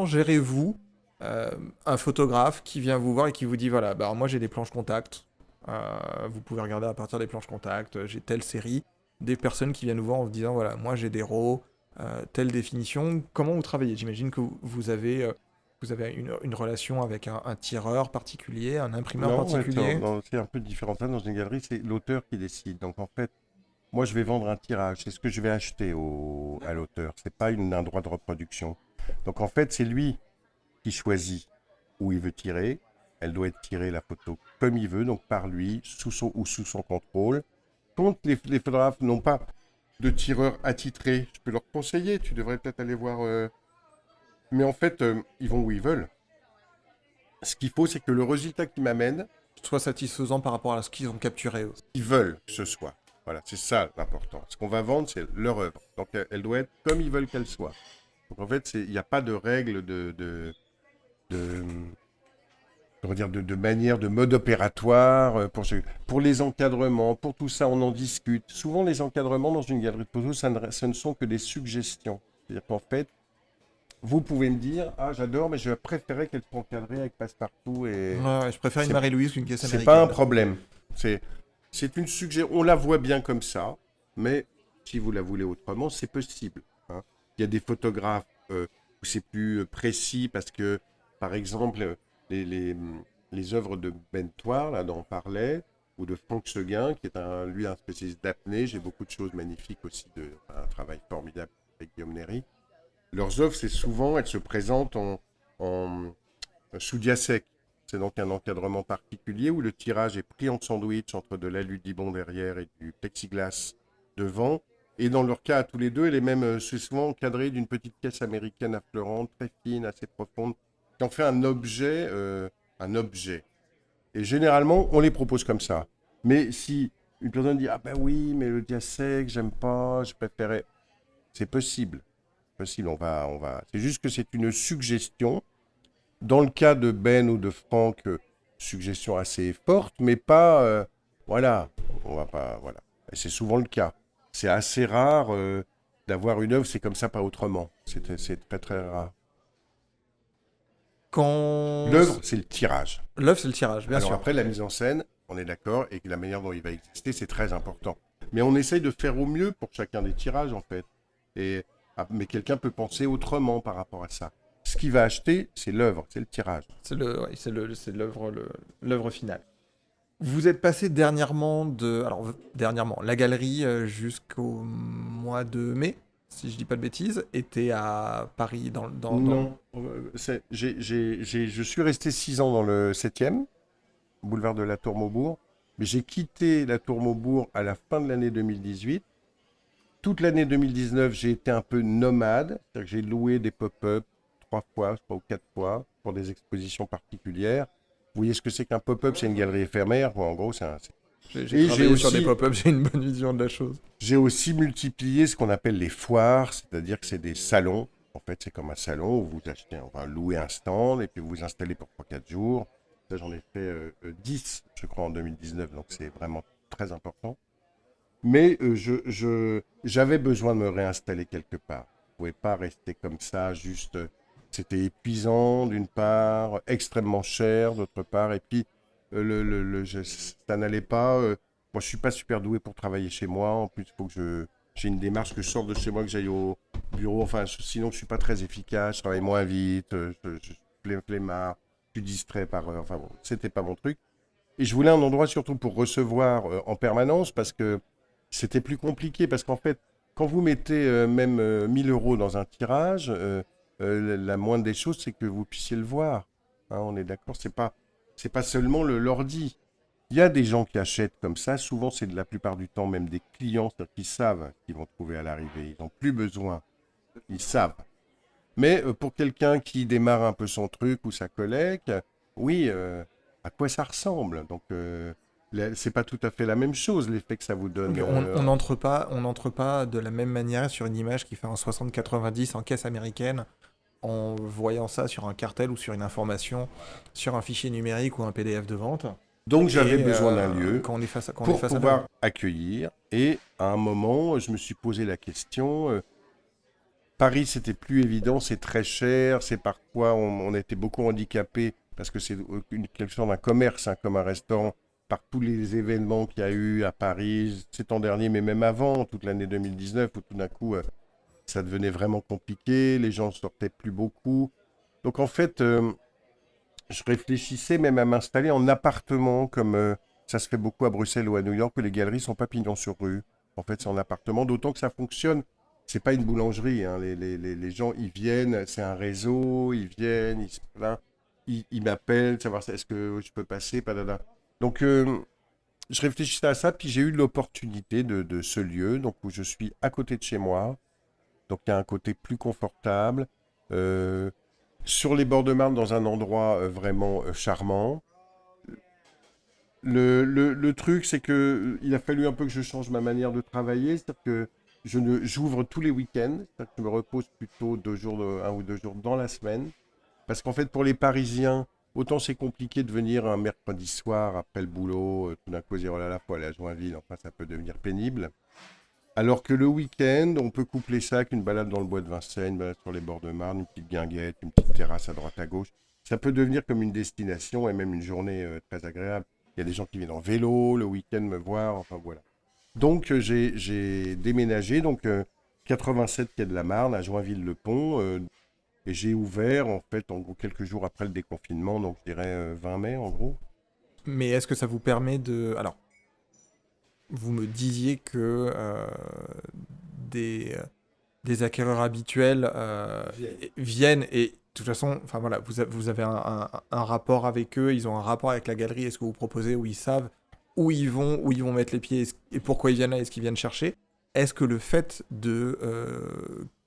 gérez-vous un photographe qui vient vous voir et qui vous dit, voilà, moi j'ai des planches contact, vous pouvez regarder à partir des planches contact, j'ai telle série. des personnes qui viennent nous voir en se disant, voilà, moi j'ai des RAW, telle définition. Comment vous travaillez? J'imagine que vous avez une relation avec un tireur particulier, un imprimeur Non, ouais, particulier. c'est un peu différent. Ça, dans une galerie, c'est l'auteur qui décide. Donc en fait, moi, je vais vendre un tirage. C'est ce que je vais acheter à l'auteur. C'est pas un droit de reproduction. Donc en fait, c'est lui qui choisit où il veut tirer. Elle doit être tirée, la photo, comme il veut, donc par lui, sous son contrôle. Quand les photographes n'ont pas de tireur attitré, je peux leur conseiller. Tu devrais peut-être aller voir. Mais en fait, ils vont où ils veulent. Ce qu'il faut, c'est que le résultat qu'ils m'amènent, Soit satisfaisant par rapport à ce qu'ils ont capturé eux. ils veulent que ce soit. Voilà, c'est ça l'important. Ce qu'on va vendre, c'est leur œuvre. Donc elle doit être comme ils veulent qu'elle soit. Donc en fait, il n'y a pas de règle de, comment dire, de manière, de mode opératoire. Pour les encadrements, pour tout ça, on en discute. Souvent, les encadrements dans une galerie de photos, ce ne sont que des suggestions. C'est-à-dire qu'en fait, vous pouvez me dire, ah j'adore, mais je préférais qu'elle soit encadrée avec passe-partout et Ouais, je préfère une c'est Marie-Louise qu'une caisse c'est pas un américaine. problème. C'est une suggestion. On la voit bien comme ça, mais si vous la voulez autrement, c'est possible. Hein. Il y a des photographes où c'est plus précis parce que, par exemple, les, les, les œuvres de Ben Thouars, là dont on parlait, ou de Franck Seguin, qui est lui un spécialiste d'apnée. J'ai beaucoup de choses magnifiques aussi, un travail formidable avec Guillaume Néry. Leurs œuvres, c'est souvent, elles se présentent en sous diasèque. C'est donc un encadrement particulier où le tirage est pris en sandwich entre de l'aludibond derrière et du plexiglas devant. Et dans leur cas, à tous les deux, c'est souvent encadré d'une petite caisse américaine affleurante, très fine, assez profonde, qui en fait un objet, un objet. Et généralement, on les propose comme ça. Mais si une personne dit, ah ben oui, mais le diasèque, j'aime pas, je préférais, c'est possible. Possible, C'est juste que c'est une suggestion. Dans le cas de Ben ou de Franck, suggestion assez forte, mais pas, voilà, on va pas, voilà. Et c'est souvent le cas. C'est assez rare d'avoir une œuvre, c'est comme ça, pas autrement. C'est très très rare. Quand... L'œuvre, c'est le tirage. L'œuvre, c'est le tirage, bien Alors sûr. après, la mise en scène, on est d'accord, et que la manière dont il va exister, c'est très important. Mais on essaye de faire au mieux pour chacun des tirages, en fait. Mais quelqu'un peut penser autrement par rapport à ça. Ce qu'il va acheter, c'est l'œuvre, c'est le tirage. C'est l'œuvre finale. Vous êtes passé dernièrement dernièrement, la galerie jusqu'au mois de mai, si je dis pas de bêtises, était à Paris Non, je suis resté 6 ans dans le 7e, boulevard de la Tour Maubourg, mais j'ai quitté la Tour Maubourg à la fin de l'année 2018. Toute l'année 2019, j'ai été un peu nomade, c'est-à-dire que j'ai loué des pop-up 3 fois, je crois, ou 4 fois, pour des expositions particulières. Vous voyez ce que c'est qu'un pop-up? C'est une galerie éphémère, quoi. En gros, J'ai travaillé sur des pop-ups, j'ai une bonne vision de la chose. J'ai aussi multiplié ce qu'on appelle les foires, c'est-à-dire que c'est des salons. En fait, c'est comme un salon où vous louez un stand et puis vous vous installez pour 3-4 jours. Ça, j'en ai fait 10, je crois, en 2019, donc c'est vraiment très important. Mais j'avais besoin de me réinstaller quelque part. Je ne pouvais pas rester comme ça, juste... C'était épuisant, d'une part, extrêmement cher, d'autre part, et puis ça n'allait pas. Moi, je ne suis pas super doué pour travailler chez moi. En plus, il faut que j'ai une démarche que je sorte de chez moi, que j'aille au bureau. Enfin, sinon, je ne suis pas très efficace. Je travaille moins vite. Je flemmard. Je suis distrait par... enfin bon, c'était pas mon truc. Et je voulais un endroit surtout pour recevoir en permanence parce que c'était plus compliqué. Parce qu'en fait, quand vous mettez même 1000 euros dans un tirage, la moindre des choses, c'est que vous puissiez le voir. Hein, on est d'accord, c'est pas seulement l'ordi. Il y a des gens qui achètent comme ça. Souvent, c'est de la plupart du temps même des clients, c'est-à-dire qu'ils savent qu'ils vont trouver à l'arrivée. Ils n'ont plus besoin. Ils savent. Mais pour quelqu'un qui démarre un peu son truc ou sa collecte, oui, à quoi ça ressemble? Donc, c'est pas tout à fait la même chose, l'effet que ça vous donne. On n'entre pas de la même manière sur une image qui fait un 60-90 en caisse américaine en voyant ça sur un cartel ou sur une information, sur un fichier numérique ou un PDF de vente. Donc j'avais besoin d'un lieu quand on est face pour pouvoir accueillir. Et à un moment, je me suis posé la question. Paris, c'était plus évident, c'est très cher, c'est parfois on était beaucoup handicapés parce que c'est quelque sorte d'un commerce, hein, comme un restaurant. par tous les événements qu'il y a eu à Paris cet an dernier, mais même avant, toute l'année 2019, où tout d'un coup, ça devenait vraiment compliqué, les gens sortaient plus beaucoup. Donc en fait, je réfléchissais même à m'installer en appartement, comme ça se fait beaucoup à Bruxelles ou à New York, où les galeries sont pas pignon sur rue. En fait, c'est en appartement, d'autant que ça fonctionne. C'est pas une boulangerie, hein. Les gens, ils viennent, c'est un réseau, ils viennent, ils se plaignent, ils m'appellent, savoir est-ce que je peux passer, padada. Donc, je réfléchissais à ça, puis j'ai eu l'opportunité de ce lieu, donc où je suis à côté de chez moi. Donc, il y a un côté plus confortable. euh, sur les bords de Marne, dans un endroit vraiment charmant. Le truc, c'est que il a fallu un peu que je change ma manière de travailler, c'est-à-dire que j'ouvre tous les week-ends, c'est-à-dire que je me repose plutôt 2 jours, 1 ou 2 jours dans la semaine, parce qu'en fait, pour les Parisiens, autant c'est compliqué de venir un mercredi soir après le boulot, tout d'un coup dire oh là là, faut aller à Joinville, enfin ça peut devenir pénible. Alors que le week-end, on peut coupler ça avec une balade dans le bois de Vincennes, une balade sur les bords de Marne, une petite guinguette, une petite terrasse à droite à gauche. Ça peut devenir comme une destination et même une journée très agréable. Il y a des gens qui viennent en vélo le week-end me voir, enfin voilà. Donc j'ai déménagé, donc 87 quai de la Marne à Joinville-le-Pont, et j'ai ouvert en fait en gros quelques jours après le déconfinement, donc je dirais 20 mai en gros. Mais est-ce que ça vous permet de... Alors, vous me disiez que des, euh, des acquéreurs habituels viennent et de toute façon, enfin voilà, vous avez un rapport avec eux, ils ont un rapport avec la galerie et ce que vous proposez, où ils savent où ils vont mettre les pieds et pourquoi ils viennent là et ce qu'ils viennent chercher. Est-ce que le fait de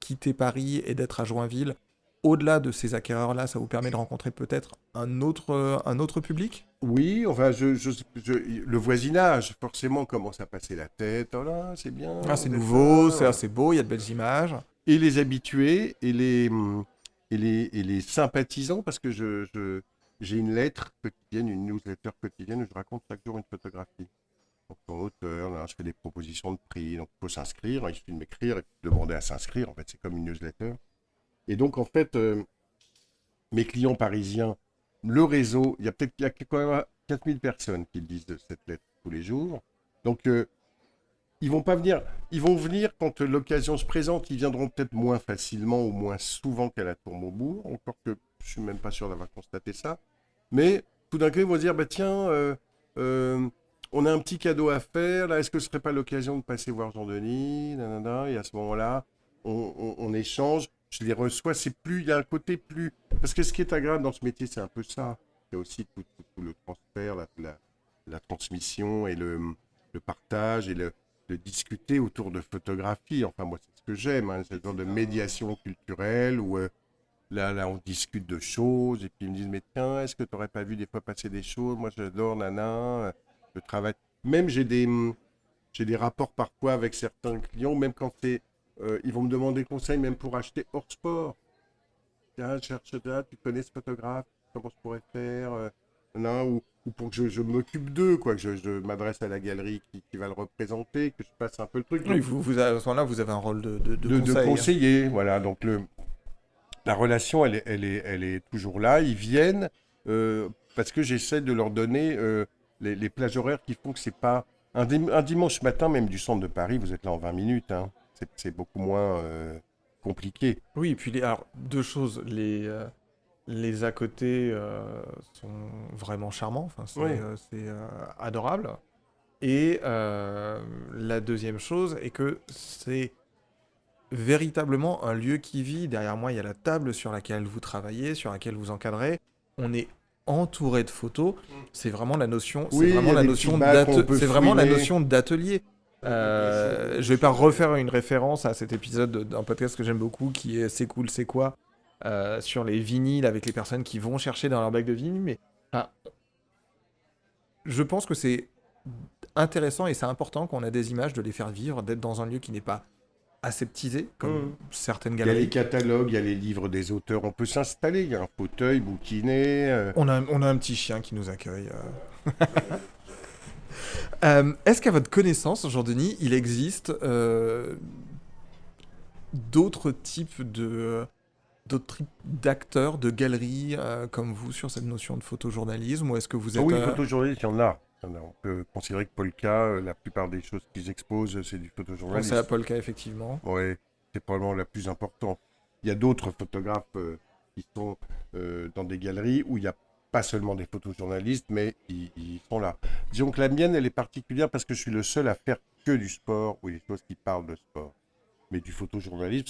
quitter Paris et d'être à Joinville, au-delà de ces acquéreurs-là, ça vous permet de rencontrer peut-être un autre public? Oui, enfin, le voisinage, forcément, commence à passer la tête. Oh là, c'est bien, Ah, c'est vous êtes nouveau, là. c'est Voilà. assez beau, il y a de belles images. Et les habitués et les sympathisants, parce que j'ai une lettre quotidienne, une newsletter quotidienne où je raconte chaque jour une photographie. Donc, en hauteur, là, je fais des propositions de prix. Donc, il faut s'inscrire. Il suffit de m'écrire et de demander à s'inscrire. En fait, c'est comme une newsletter. Et donc, en fait, mes clients parisiens, le réseau, il y a quand même 4000 personnes qui lisent de cette lettre tous les jours. Donc, ils vont pas venir. Ils vont venir quand l'occasion se présente. Ils viendront peut-être moins facilement ou moins souvent qu'à la Tour Maubourg. Encore que je suis même pas sûr d'avoir constaté ça. Mais tout d'un coup, ils vont se dire bah tiens, euh, on a un petit cadeau à faire. Là, est-ce que ce serait pas l'occasion de passer voir Jean-Denis nanana. Et à ce moment-là, on échange. Je les reçois. C'est plus. Il y a un côté plus. Parce que ce qui est agréable dans ce métier, c'est un peu ça. C'est aussi tout le transfert, la transmission et le partage et de discuter autour de photographie. Enfin, moi, c'est ce que j'aime, hein, ce genre de médiation culturelle où là, on discute de choses et puis ils me disent, mais tiens, est-ce que tu n'aurais pas vu des fois passer des choses? Moi, j'adore, nana, le travail. Même j'ai des rapports parfois avec certains clients, même quand ils vont me demander conseil, même pour acheter hors sport. Tiens, cherche là, tu connais ce photographe, comment je pourrais faire non, ou pour que je m'occupe d'eux, quoi, que je m'adresse à la galerie qui va le représenter, que je passe un peu le truc. Oui, Donc, à ce moment-là, vous avez un rôle de de conseil. conseiller, voilà. Donc, la relation, elle est toujours là. Ils viennent parce que j'essaie de leur donner les plages horaires qui font que c'est pas un dimanche matin, même du centre de Paris, vous êtes là en 20 minutes. Hein. C'est beaucoup moins compliqué. Oui, et puis alors, deux choses. Les à côté sont vraiment charmants, enfin, Oui. c'est adorable. Et la deuxième chose est que c'est véritablement un lieu qui vit. Derrière moi, il y a la table sur laquelle vous travaillez, sur laquelle vous encadrez. On est entouré de photos. C'est vraiment la notion, Oui, il y a des petits bacs qu'on peut c'est vraiment la fouiner. notion d'atelier. Je vais pas refaire une référence à cet épisode d'un podcast que j'aime beaucoup qui est C'est cool, c'est quoi sur les vinyles avec les personnes qui vont chercher dans leur bac de vinyle, mais enfin, je pense que c'est intéressant et c'est important qu'on a des images, de les faire vivre, d'être dans un lieu qui n'est pas aseptisé, comme certaines Il y a les galeries. catalogues, il y a les livres des auteurs. On peut s'installer. Il y a un fauteuil bouquiné. On a un petit chien qui nous accueille. Est-ce qu'à votre connaissance, Jean-Denis, il existe d'autres types d'acteurs, de galeries comme vous sur cette notion de photojournalisme, ou est-ce que vous Ah êtes... oui, photojournaliste, il y en a. On peut considérer que Polka, la plupart des choses qu'ils exposent, c'est du Je pensais à photojournalisme. Polka, effectivement. Ouais, c'est probablement la plus importante. Il y a d'autres photographes qui sont dans des galeries où il n'y a pas seulement des photojournalistes, mais ils sont là. Disons que la mienne, elle est particulière parce que je suis le seul à faire que du sport ou des choses qui parlent de sport. Mais du photojournalisme,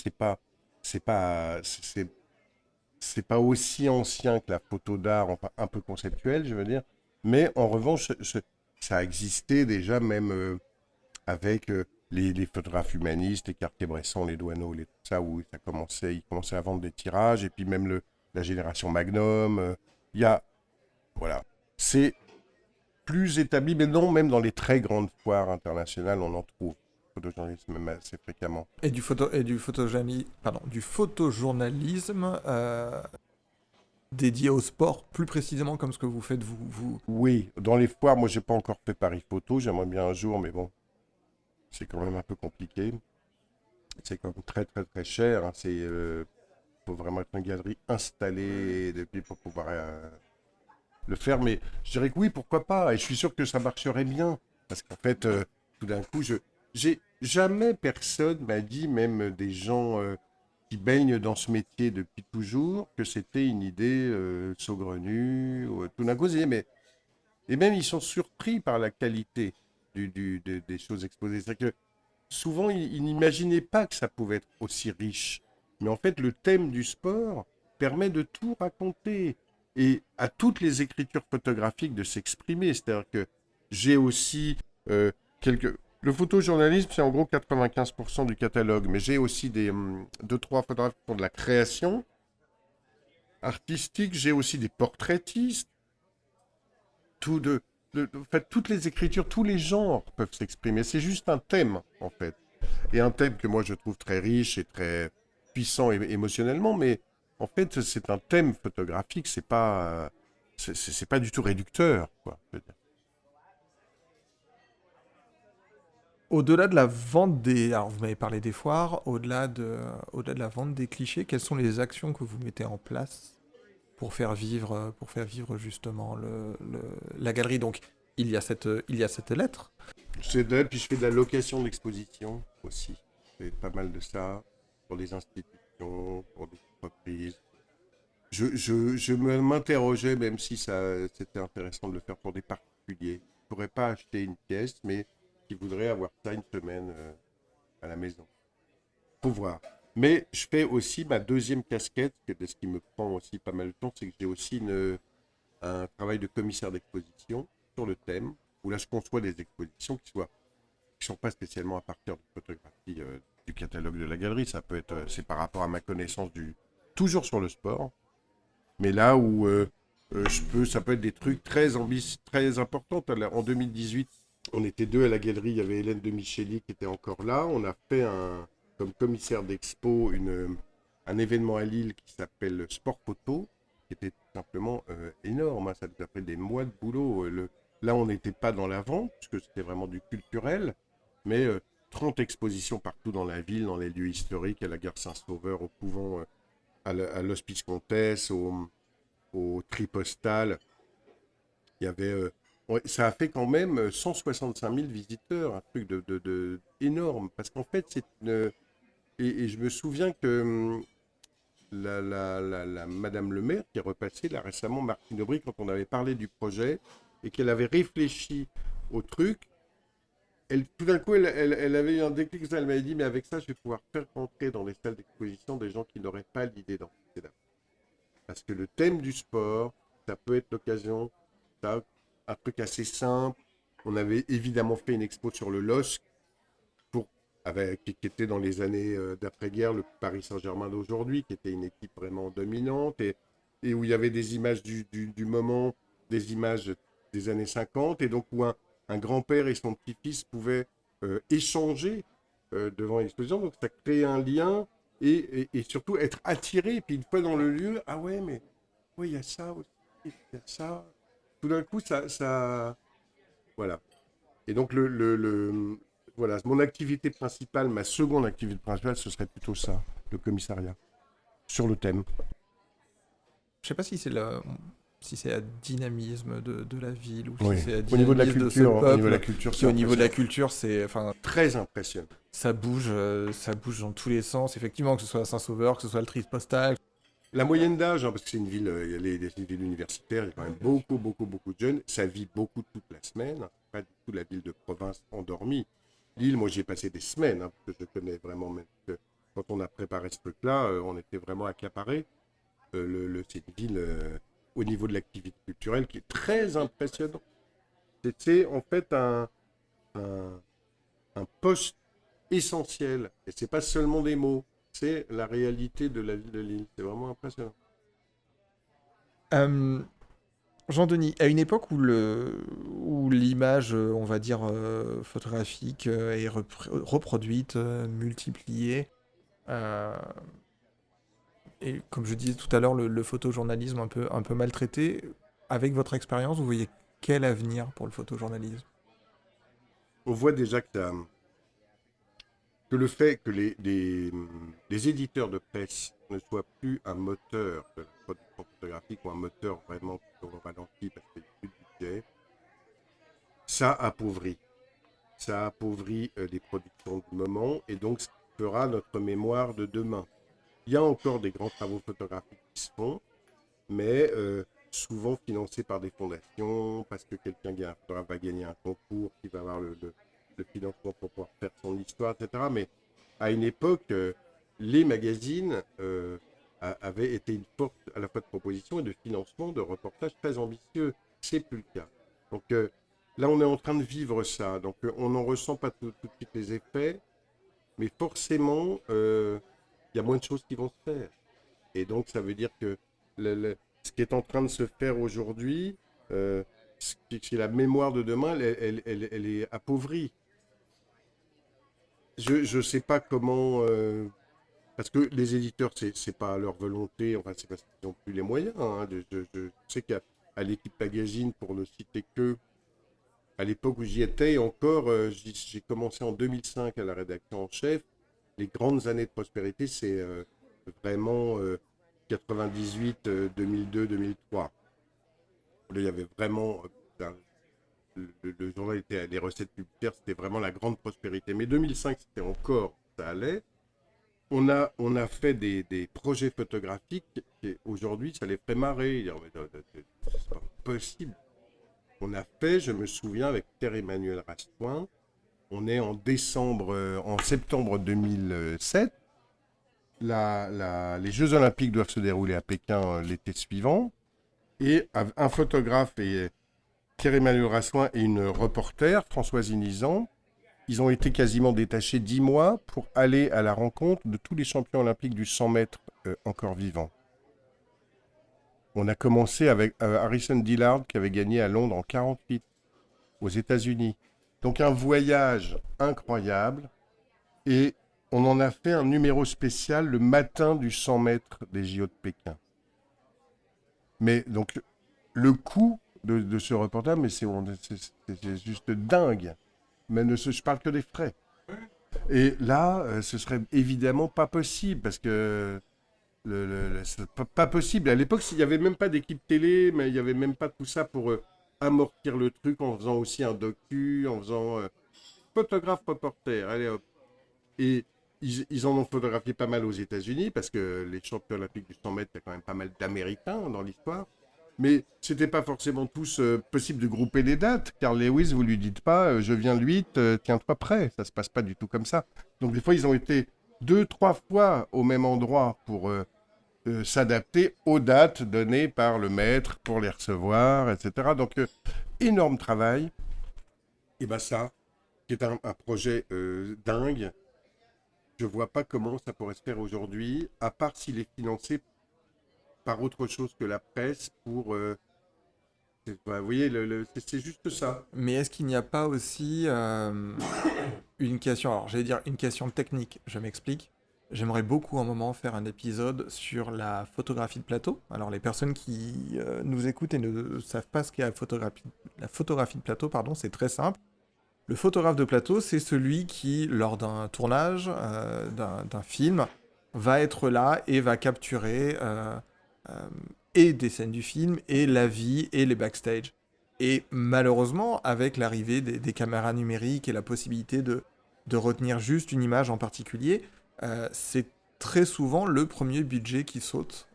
c'est pas aussi ancien que la photo d'art, enfin un peu conceptuel, je veux dire. Mais en revanche, ça a existé déjà même avec les photographes humanistes, les Cartier-Bresson, les Doisneau, tout ça, où ils commençaient à vendre des tirages, et puis même la génération Magnum. Il y a, voilà, c'est plus établi, mais non, même dans les très grandes foires internationales, on en trouve photojournalisme même assez fréquemment. Du photojournalisme dédié au sport, plus précisément comme ce que vous faites vous. Oui, dans les foires, moi j'ai pas encore fait Paris Photo, j'aimerais bien un jour, mais bon, c'est quand même un peu compliqué. C'est quand même très très très cher. Hein. Faut vraiment être une galerie installée depuis pour pouvoir le faire. Mais je dirais que oui, pourquoi pas. Et je suis sûr que ça marcherait bien. Parce qu'en fait, tout d'un coup, j'ai jamais personne m'a dit, même des gens qui baignent dans ce métier depuis toujours, que c'était une idée saugrenue. Ou, tout d'un coup, mais et même ils sont surpris par la qualité des choses exposées. C'est-à-dire que souvent, ils n'imaginaient pas que ça pouvait être aussi riche. Mais en fait, le thème du sport permet de tout raconter et à toutes les écritures photographiques de s'exprimer. C'est-à-dire que j'ai aussi quelques... Le photojournalisme, c'est en gros 95% du catalogue, mais j'ai aussi deux, trois photographes qui font de la création artistique, j'ai aussi des portraitistes, tout en fait, toutes les écritures, tous les genres peuvent s'exprimer. C'est juste un thème, en fait. Et un thème que moi je trouve très riche et très puissant émotionnellement, mais en fait c'est un thème photographique, c'est pas du tout réducteur, quoi. Je veux dire. Au-delà de la vente des. Alors, vous m'avez parlé des foires, au-delà de la vente des clichés, quelles sont les actions que vous mettez en place pour faire vivre justement la galerie? Donc, il y a cette lettre. Puis je fais de la location d'exposition aussi. Je fais pas mal de ça pour des institutions, pour des entreprises. M'interrogeais, même si c'était intéressant de le faire pour des particuliers. Je ne pourrais pas acheter une pièce, mais qui voudraient avoir ça une semaine à la maison. Faut voir. Mais je fais aussi ma deuxième casquette, ce qui me prend aussi pas mal de temps, c'est que j'ai aussi un travail de commissaire d'exposition sur le thème, où là je conçois des expositions qui sont pas spécialement à partir de photographies du catalogue de la galerie. Ça peut être, c'est par rapport à ma connaissance toujours sur le sport, mais là où ça peut être des trucs très importants. En 2018, on était deux à la galerie. Il y avait Hélène de Micheli qui était encore là. On a fait comme commissaire d'expo un événement à Lille qui s'appelle Sport Photo, qui était tout simplement énorme. Hein. Ça nous a fait des mois de boulot. Là, on n'était pas dans la vente, parce que c'était vraiment du culturel, mais 30 expositions partout dans la ville, dans les lieux historiques, à la gare Saint-Sauveur, au couvent, à l'Hospice Comtesse, au Tripostal. Il y avait, ouais, ça a fait quand même 165 000 visiteurs, un truc énorme. Parce qu'en fait, et je me souviens que la Madame le maire qui est repassée là récemment, Martine Aubry, quand on avait parlé du projet et qu'elle avait réfléchi au truc, tout d'un coup, elle avait eu un déclic. Elle m'avait dit, mais avec ça, je vais pouvoir faire rentrer dans les salles d'exposition des gens qui n'auraient pas l'idée d'en faire. Parce que le thème du sport, ça peut être l'occasion, ça, un truc assez simple. On avait évidemment fait une expo sur le LOSC, qui était dans les années d'après-guerre, le Paris Saint-Germain d'aujourd'hui, qui était une équipe vraiment dominante, et où il y avait des images du moment, des images des années 50, et donc où un grand-père et son petit-fils pouvaient échanger devant l'exposition. Donc ça créait un lien et surtout être attiré. Et puis une fois dans le lieu, ah ouais, mais oui, il y a ça aussi, il y a ça. Tout d'un coup, voilà. Et donc voilà, mon activité principale, ma seconde activité principale, ce serait plutôt ça, le commissariat, sur le thème. Je sais pas si c'est si c'est à dynamisme de la ville ou Oui. si c'est à Au niveau de la dynamisme de ce culture, au niveau de la peuple. culture, Puis c'est au niveau de la impressionnant. culture, c'est, enfin, Très impressionnant. ça bouge dans tous les sens. Effectivement, que ce soit à Saint-Sauveur, que ce soit le tri postal. La moyenne d'âge, parce que c'est une ville, il y a des villes universitaires, il y a quand même beaucoup, beaucoup, beaucoup de jeunes. Ça vit beaucoup toute la semaine. Pas du tout la ville de province endormie. Lille, moi, j'y ai passé des semaines, parce que je connais vraiment. Même que quand on a préparé ce truc-là, on était vraiment accaparés. C'est une ville, au niveau de l'activité culturelle, qui est très impressionnante. C'est en fait un, un poste essentiel. Et c'est pas seulement des mots, c'est la réalité de la ville de Lille. C'est vraiment impressionnant. Euh, Jean-Denis, à une époque où l'image, on va dire, photographique est reproduite, multipliée, euh, et comme je disais tout à l'heure, le photojournalisme un peu maltraité, avec votre expérience, vous voyez quel avenir pour le photojournalisme? On voit déjà que le fait que les éditeurs de presse ne soient plus un moteur de la production photographique ou un moteur vraiment au ralenti parce qu'il n'y a plus de budget, ça appauvrit. Ça appauvrit les productions du moment et donc ça fera notre mémoire de demain. Il y a encore des grands travaux photographiques qui se font, mais souvent financés par des fondations, parce que un photographe va gagner un concours qui va avoir le financement pour pouvoir faire son histoire, etc. Mais à une époque, les magazines avaient été une force à la fois de proposition et de financement de reportages très ambitieux. C'est plus le cas. Donc là, on est en train de vivre ça. Donc on n'en ressent pas tout de suite les effets, mais forcément, il y a moins de choses qui vont se faire. Et donc, ça veut dire que ce qui est en train de se faire aujourd'hui, c'est la mémoire de demain, elle est appauvrie. Je ne sais pas comment. Parce que les éditeurs, c'est pas leur volonté, enfin, c'est parce qu'ils n'ont plus les moyens. Je sais qu'à l'équipe magazine, pour ne citer que, à l'époque où j'y étais, encore, j'ai commencé en 2005 à la rédaction en chef. Les grandes années de prospérité, c'est vraiment 98, 2002, 2003. Là, il y avait vraiment. Le journal était. Les recettes publicitaires, c'était vraiment la grande prospérité. Mais 2005, c'était encore. Ça allait. On a fait des projets photographiques et aujourd'hui, ça les ferait marrer. C'est pas possible. On a fait, je me souviens, avec Pierre-Emmanuel Rastoin, on est en septembre 2007. Les Jeux Olympiques doivent se dérouler à Pékin l'été suivant. Et un photographe, et Pierre-Emmanuel Rastoin, et une reporter, Françoise Inizan, ils ont été quasiment détachés 10 mois pour aller à la rencontre de tous les champions olympiques du 100 mètres encore vivants. On a commencé avec Harrison Dillard qui avait gagné à Londres en 48 aux États-Unis. Donc un voyage incroyable et on en a fait un numéro spécial le matin du 100 mètres des JO de Pékin. Mais donc le coût de ce reportage, mais c'est juste dingue. Mais je parle que des frais. Et là, ce serait évidemment pas possible parce que c'est pas possible. À l'époque, il n'y avait même pas d'équipe télé, mais il n'y avait même pas tout ça pour amortir le truc en faisant aussi un docu, en faisant photographe reporter. Allez hop. Et ils en ont photographié pas mal aux États-Unis parce que les champions olympiques du 100 mètres, il y a quand même pas mal d'Américains dans l'histoire. Mais c'était pas forcément tous possible de grouper les dates. Carl Lewis, vous lui dites pas, je viens le 8, tiens-toi prêt. Ça se passe pas du tout comme ça. Donc des fois, ils ont été 2-3 fois au même endroit pour s'adapter aux dates données par le maître pour les recevoir, etc. Donc énorme travail. Et bien ça, qui est un projet dingue, je vois pas comment ça pourrait se faire aujourd'hui, à part s'il est financé par autre chose que la presse pour... vous voyez, c'est juste ça. Mais est-ce qu'il n'y a pas aussi une question, alors j'allais dire une question technique, je m'explique. J'aimerais beaucoup un moment faire un épisode sur la photographie de plateau. Alors les personnes qui nous écoutent et ne savent pas ce qu'est la photographie de plateau, pardon, c'est très simple. Le photographe de plateau, c'est celui qui, lors d'un tournage, d'un film, va être là et va capturer et des scènes du film, et la vie, et les backstage. Et malheureusement, avec l'arrivée des caméras numériques et la possibilité de retenir juste une image en particulier, c'est très souvent le premier budget qui saute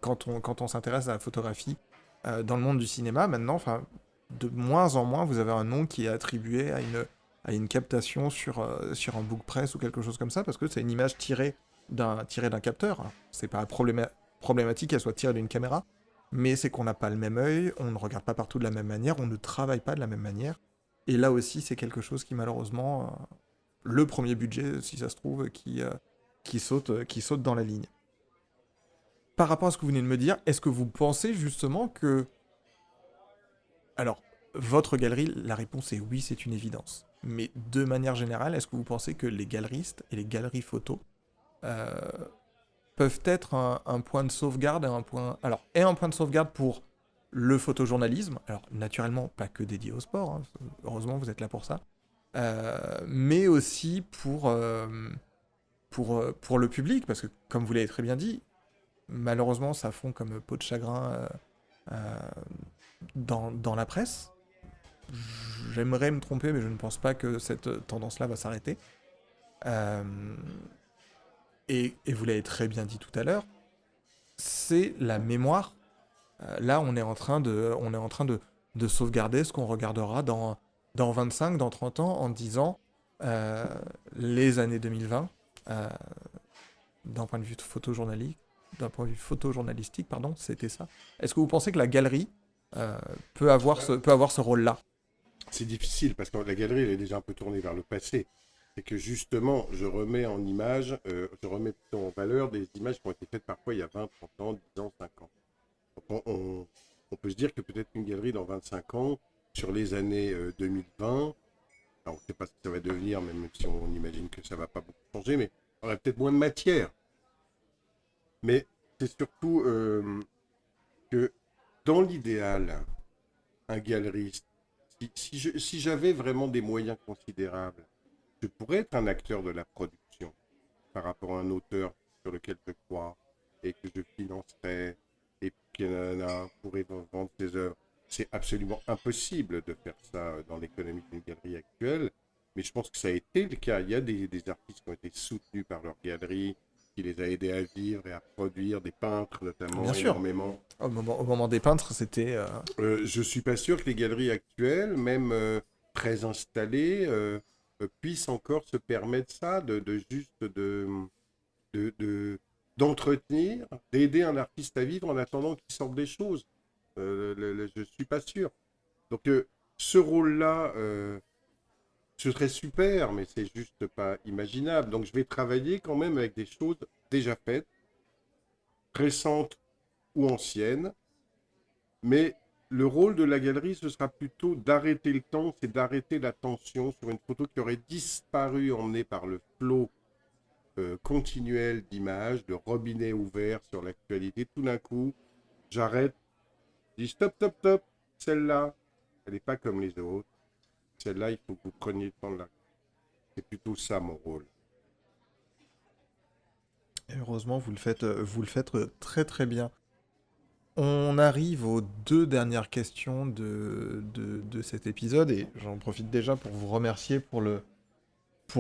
quand on s'intéresse à la photographie dans le monde du cinéma. Maintenant, enfin, de moins en moins, vous avez un nom qui est attribué à une captation sur un book press ou quelque chose comme ça, parce que c'est une image tirée d'un capteur. Alors, c'est pas problématique qu'elle soit tirée d'une caméra, mais c'est qu'on n'a pas le même œil, on ne regarde pas partout de la même manière, on ne travaille pas de la même manière. Et là aussi, c'est quelque chose qui, malheureusement, le premier budget, si ça se trouve, qui saute dans la ligne. Par rapport à ce que vous venez de me dire, est-ce que vous pensez justement que... Alors, votre galerie, la réponse est oui, c'est une évidence. Mais de manière générale, est-ce que vous pensez que les galeristes et les galeries photos euh, peuvent être un point de sauvegarde et un point de sauvegarde pour le photojournalisme, alors naturellement pas que dédié au sport, hein, heureusement vous êtes là pour ça, mais aussi pour le public, parce que comme vous l'avez très bien dit, malheureusement ça fond comme peau de chagrin euh, dans la presse. J'aimerais me tromper, mais je ne pense pas que cette tendance-là va s'arrêter. Euh, et vous l'avez très bien dit tout à l'heure, c'est la mémoire. Là, on est en train de sauvegarder ce qu'on regardera dans 25, dans 30 ans, en disant les années 2020, euh, d'un point de vue photojournalistique, pardon, c'était ça. Est-ce que vous pensez que la galerie peut avoir ce rôle-là? C'est difficile parce que la galerie, elle est déjà un peu tournée vers le passé. C'est que justement, je remets en image, je remets plutôt en valeur des images qui ont été faites parfois il y a 20, 30 ans, 10 ans, 5 ans. Donc on peut se dire que peut-être une galerie dans 25 ans, sur les années 2020, alors on ne sait pas ce que ça va devenir, même si on imagine que ça ne va pas beaucoup changer, mais on aurait peut-être moins de matière. Mais c'est surtout que dans l'idéal, un galeriste, si j'avais vraiment des moyens considérables, je pourrais être un acteur de la production par rapport à un auteur sur lequel je crois et que je financerais et qui pourrait vendre ses œuvres. C'est absolument impossible de faire ça dans l'économie d'une galerie actuelle, mais je pense que ça a été le cas. Il y a des artistes qui ont été soutenus par leur galerie, qui les a aidés à vivre et à produire, des peintres Bien notamment, sûr. énormément. Au moment des peintres, c'était... Je suis pas sûr que les galeries actuelles, même très installées, puissent encore se permettre ça, de juste de, de- d'entretenir, d'aider un artiste à vivre en attendant qu'il sorte des choses. Je suis pas sûr. Donc ce rôle-là, ce serait super, mais c'est juste pas imaginable. Donc je vais travailler quand même avec des choses déjà faites, récentes ou anciennes, mais le rôle de la galerie, ce sera plutôt d'arrêter le temps, c'est d'arrêter l'attention sur une photo qui aurait disparu emmenée par le flot continuel d'images, de robinets ouverts sur l'actualité. Tout d'un coup, j'arrête, je dis stop, stop, stop, celle-là, elle n'est pas comme les autres. Celle-là, il faut que vous preniez le temps de la... C'est plutôt ça mon rôle. Heureusement, vous le faites très très bien. On arrive aux deux dernières questions de cet épisode et j'en profite déjà pour vous remercier pour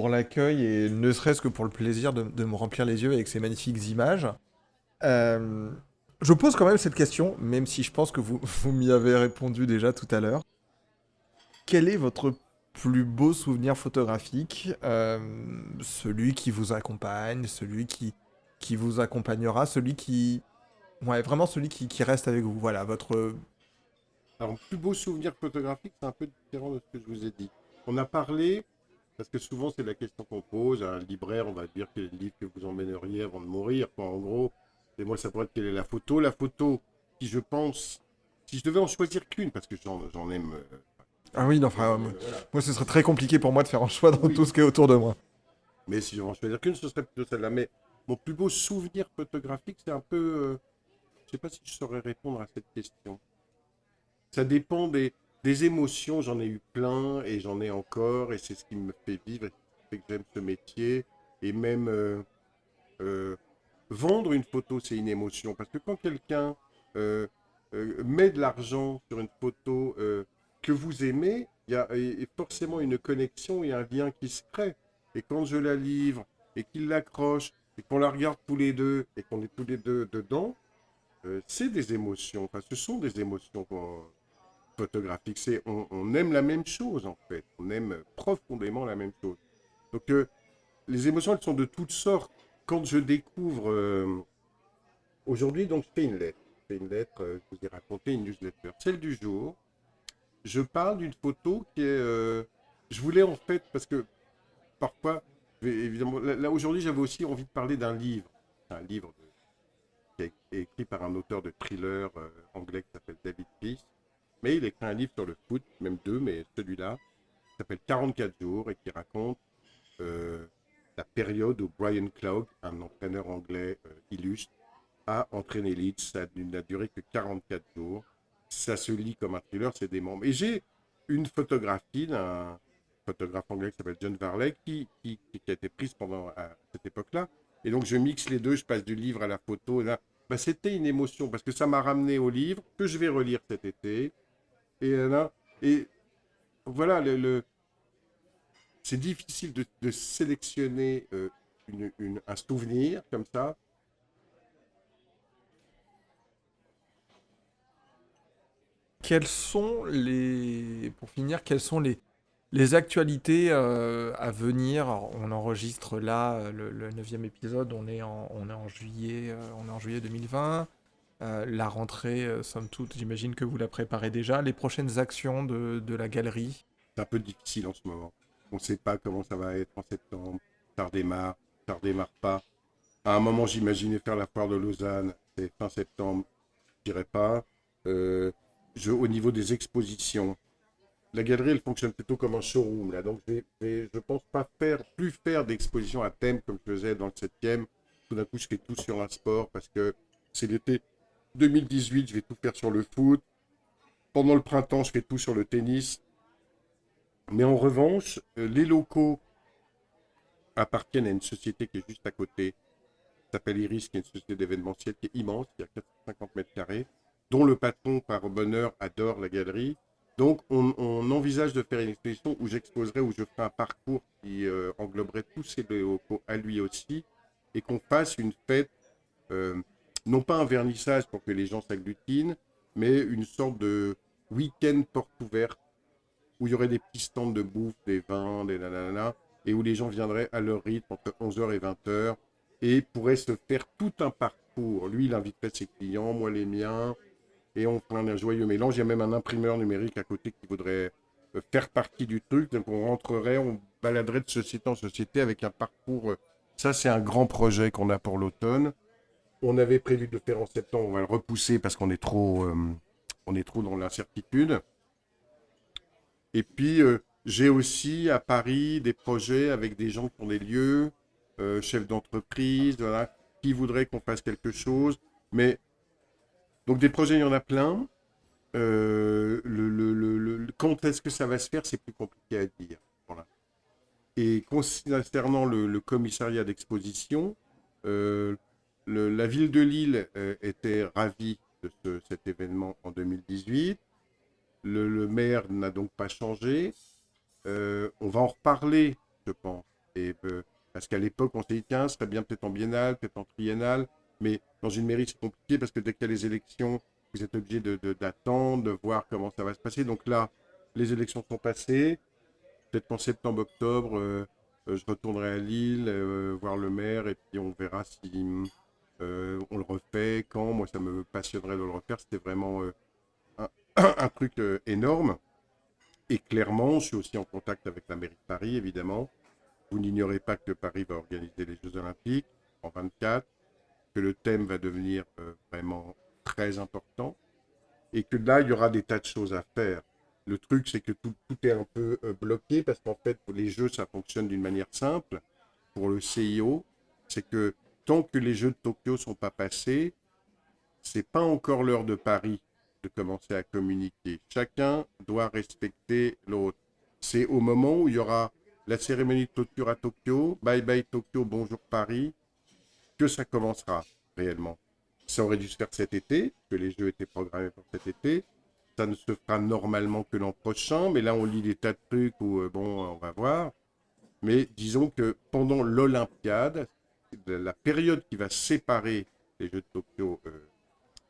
l'accueil et ne serait-ce que pour le plaisir de me remplir les yeux avec ces magnifiques images. Euh, je pose quand même cette question, même si je pense que vous m'y avez répondu déjà tout à l'heure. Quel est votre plus beau souvenir photographique? Celui qui vous accompagne, celui qui vous accompagnera, celui qui... Ouais, vraiment celui qui reste avec vous. Voilà, votre... Alors, mon plus beau souvenir photographique, c'est un peu différent de ce que je vous ai dit. On a parlé, parce que souvent c'est la question qu'on pose à un libraire, on va dire quel est le livre que vous emmèneriez avant de mourir, quoi, en gros. Et moi, ça pourrait être quelle est la photo. La photo, si je pense, si je devais en choisir qu'une, parce que j'en aime Ah oui, non, enfin, voilà. moi, ce serait très compliqué pour moi de faire un choix dans Oui. tout ce qui est autour de moi. Mais si je devais en choisir qu'une, ce serait plutôt celle-là. Mais mon plus beau souvenir photographique, c'est un peu. Je sais pas si je saurais répondre à cette question. Ça dépend des émotions, j'en ai eu plein et j'en ai encore, et c'est ce qui me fait vivre, et c'est que j'aime ce métier. Et même euh, vendre une photo, c'est une émotion. Parce que quand quelqu'un met de l'argent sur une photo que vous aimez, il y a forcément une connexion et un lien qui se crée. Et quand je la livre et qu'il l'accroche et qu'on la regarde tous les deux et qu'on est tous les deux dedans, c'est des émotions. Enfin, ce sont des émotions photographiques. On aime la même chose en fait. On aime profondément la même chose. Donc les émotions, elles sont de toutes sortes. Quand je découvre aujourd'hui, donc je fais une lettre. Je fais une lettre, je vous ai raconté une newsletter. Celle du jour, je parle d'une photo qui est. Je voulais en fait, parce que parfois, évidemment, là aujourd'hui, j'avais aussi envie de parler d'un livre. Un livre qui est écrit par un auteur de thriller anglais qui s'appelle David Peace. Mais il écrit un livre sur le foot, même deux, mais celui-là, qui s'appelle 44 jours et qui raconte euh, la période où Brian Clough, un entraîneur anglais illustre, a entraîné Leeds. Ça n'a duré que 44 jours. Ça se lit comme un thriller, c'est des membres. Et j'ai une photographie d'un photographe anglais qui s'appelle John Varley qui a été prise pendant à cette époque-là. Et donc je mixe les deux, je passe du livre à la photo. Là, bah, c'était une émotion parce que ça m'a ramené au livre que je vais relire cet été. Là, et voilà, c'est difficile de sélectionner un souvenir comme ça. Quelles sont pour finir, quelles sont les actualités à venir? Alors, on enregistre là le 9e épisode, on est en juillet, on est en juillet 2020. La rentrée, somme toute, j'imagine que vous la préparez déjà. Les prochaines actions de la galerie. C'est un peu difficile en ce moment. On ne sait pas comment ça va être en septembre. Ça redémarre pas. À un moment, j'imaginais faire la foire de Lausanne. C'est fin septembre. Je dirais pas. Euh, au niveau des expositions, la galerie, elle fonctionne plutôt comme un showroom. Là. Donc, je pense pas plus faire d'expositions à thème comme je faisais dans le 7e. Tout d'un coup, je fais tout sur un sport parce que c'est l'été 2018. Je vais tout faire sur le foot. Pendant le printemps, je fais tout sur le tennis. Mais en revanche, les locaux appartiennent à une société qui est juste à côté, qui s'appelle Iris, qui est une société d'événementiel qui est immense, qui a 450 mètres carrés, dont le patron, par bonheur, adore la galerie. Donc, on envisage de faire une exposition où j'exposerai, où je ferai un parcours qui engloberait tous ces locaux à lui aussi, et qu'on fasse une fête, euh, non pas un vernissage pour que les gens s'agglutinent, mais une sorte de week-end porte ouverte où il y aurait des petits stands de bouffe, des vins, des nanana, et où les gens viendraient à leur rythme entre 11h et 20h et pourraient se faire tout un parcours. Lui, il inviterait ses clients, moi les miens, et on ferait un joyeux mélange. Il y a même un imprimeur numérique à côté qui voudrait faire partie du truc. Donc on rentrerait, on baladerait de société en société avec un parcours. Ça, c'est un grand projet qu'on a pour l'automne. On avait prévu de le faire en septembre, on va le repousser parce on est trop dans l'incertitude. Et puis, j'ai aussi à Paris des projets avec des gens qui ont des lieux, chefs d'entreprise, voilà, qui voudraient qu'on fasse quelque chose. Mais, donc des projets, il y en a plein. Quand est-ce que ça va se faire, c'est plus compliqué à dire. Voilà. Et concernant le commissariat d'exposition, euh, la ville de Lille était ravie de cet événement en 2018. Le maire n'a donc pas changé. On va en reparler, je pense. Parce qu'à l'époque, on s'est dit, tiens, ce serait bien peut-être en biennale, peut-être en triennale, mais dans une mairie, c'est compliqué parce que dès qu'il y a les élections, vous êtes obligé d'attendre, de voir comment ça va se passer. Donc là, les élections sont passées. Peut-être qu'en septembre-octobre, je retournerai à Lille, voir le maire, et puis on verra si on le refait, quand. Moi, ça me passionnerait de le refaire. C'était vraiment un, un truc énorme. Et clairement, je suis aussi en contact avec la mairie de Paris, évidemment. Vous n'ignorez pas que Paris va organiser les Jeux Olympiques en 24, que le thème va devenir vraiment très important, et que là, il y aura des tas de choses à faire. Le truc, c'est que tout est un peu bloqué, parce qu'en fait, pour les Jeux, ça fonctionne d'une manière simple. Pour le CIO, c'est que tant que les Jeux de Tokyo ne sont pas passés, c'est pas encore l'heure de Paris de commencer à communiquer. Chacun doit respecter l'autre. C'est au moment où il y aura la cérémonie de clôture à Tokyo, bye bye Tokyo, bonjour Paris, que ça commencera réellement. Ça aurait dû se faire cet été, que les Jeux étaient programmés pour cet été. Ça ne se fera normalement que l'an prochain, mais là on lit des tas de trucs où, on va voir. Mais disons que pendant l'Olympiade, la période qui va séparer les Jeux de Tokyo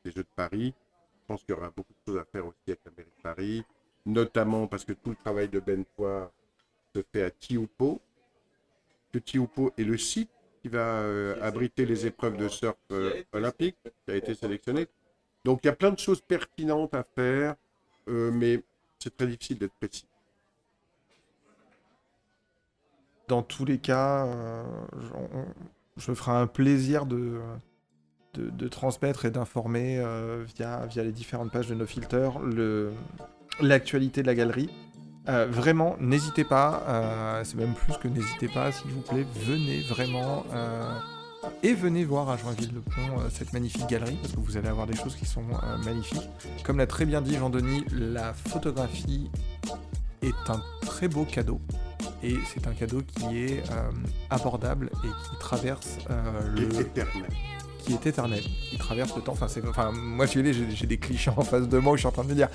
des Jeux de Paris, je pense qu'il y aura beaucoup de choses à faire aussi avec la mairie de Paris, notamment parce que tout le travail de Ben Foire se fait à Tiupo, que Tiupo est le site qui va abriter les épreuves de surf olympiques, qui a été sélectionné. Donc il y a plein de choses pertinentes à faire, mais c'est très difficile d'être précis. Dans tous les cas, je ferai un plaisir de transmettre et d'informer via les différentes pages de nos filters l'actualité de la galerie. Vraiment, n'hésitez pas, c'est même plus que n'hésitez pas, s'il vous plaît, venez vraiment et venez voir à Joinville-le-Pont cette magnifique galerie, parce que vous allez avoir des choses qui sont magnifiques. Comme l'a très bien dit Jean-Denis, la photographie est un très beau cadeau, et c'est un cadeau qui est abordable et qui traverse qui est éternel, qui traverse le temps. Moi j'ai des clichés en face de moi où je suis en train de me dire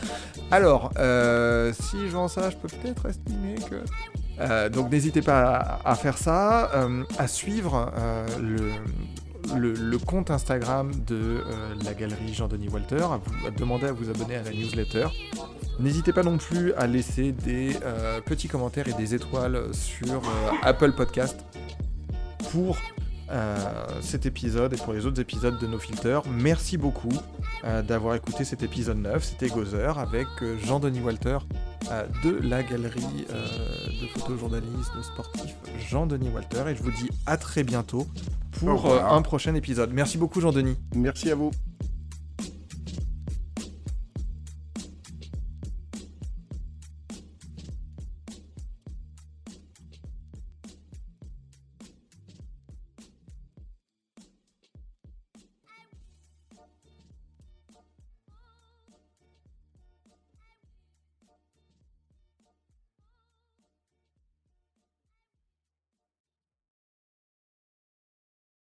alors, si je vends ça, je peux peut-être estimer que... donc n'hésitez pas à faire ça, à suivre le compte Instagram de la galerie Jean-Denis Walter, à demander à vous abonner à la newsletter. N'hésitez pas non plus à laisser des petits commentaires et des étoiles sur Apple Podcast pour cet épisode et pour les autres épisodes de nos filters. Merci beaucoup d'avoir écouté cet épisode 9. C'était Gozer avec Jean-Denis Walter de la galerie de photojournalisme sportif Jean-Denis Walter, et je vous dis à très bientôt pour un prochain épisode. Merci beaucoup Jean-Denis. Merci à vous.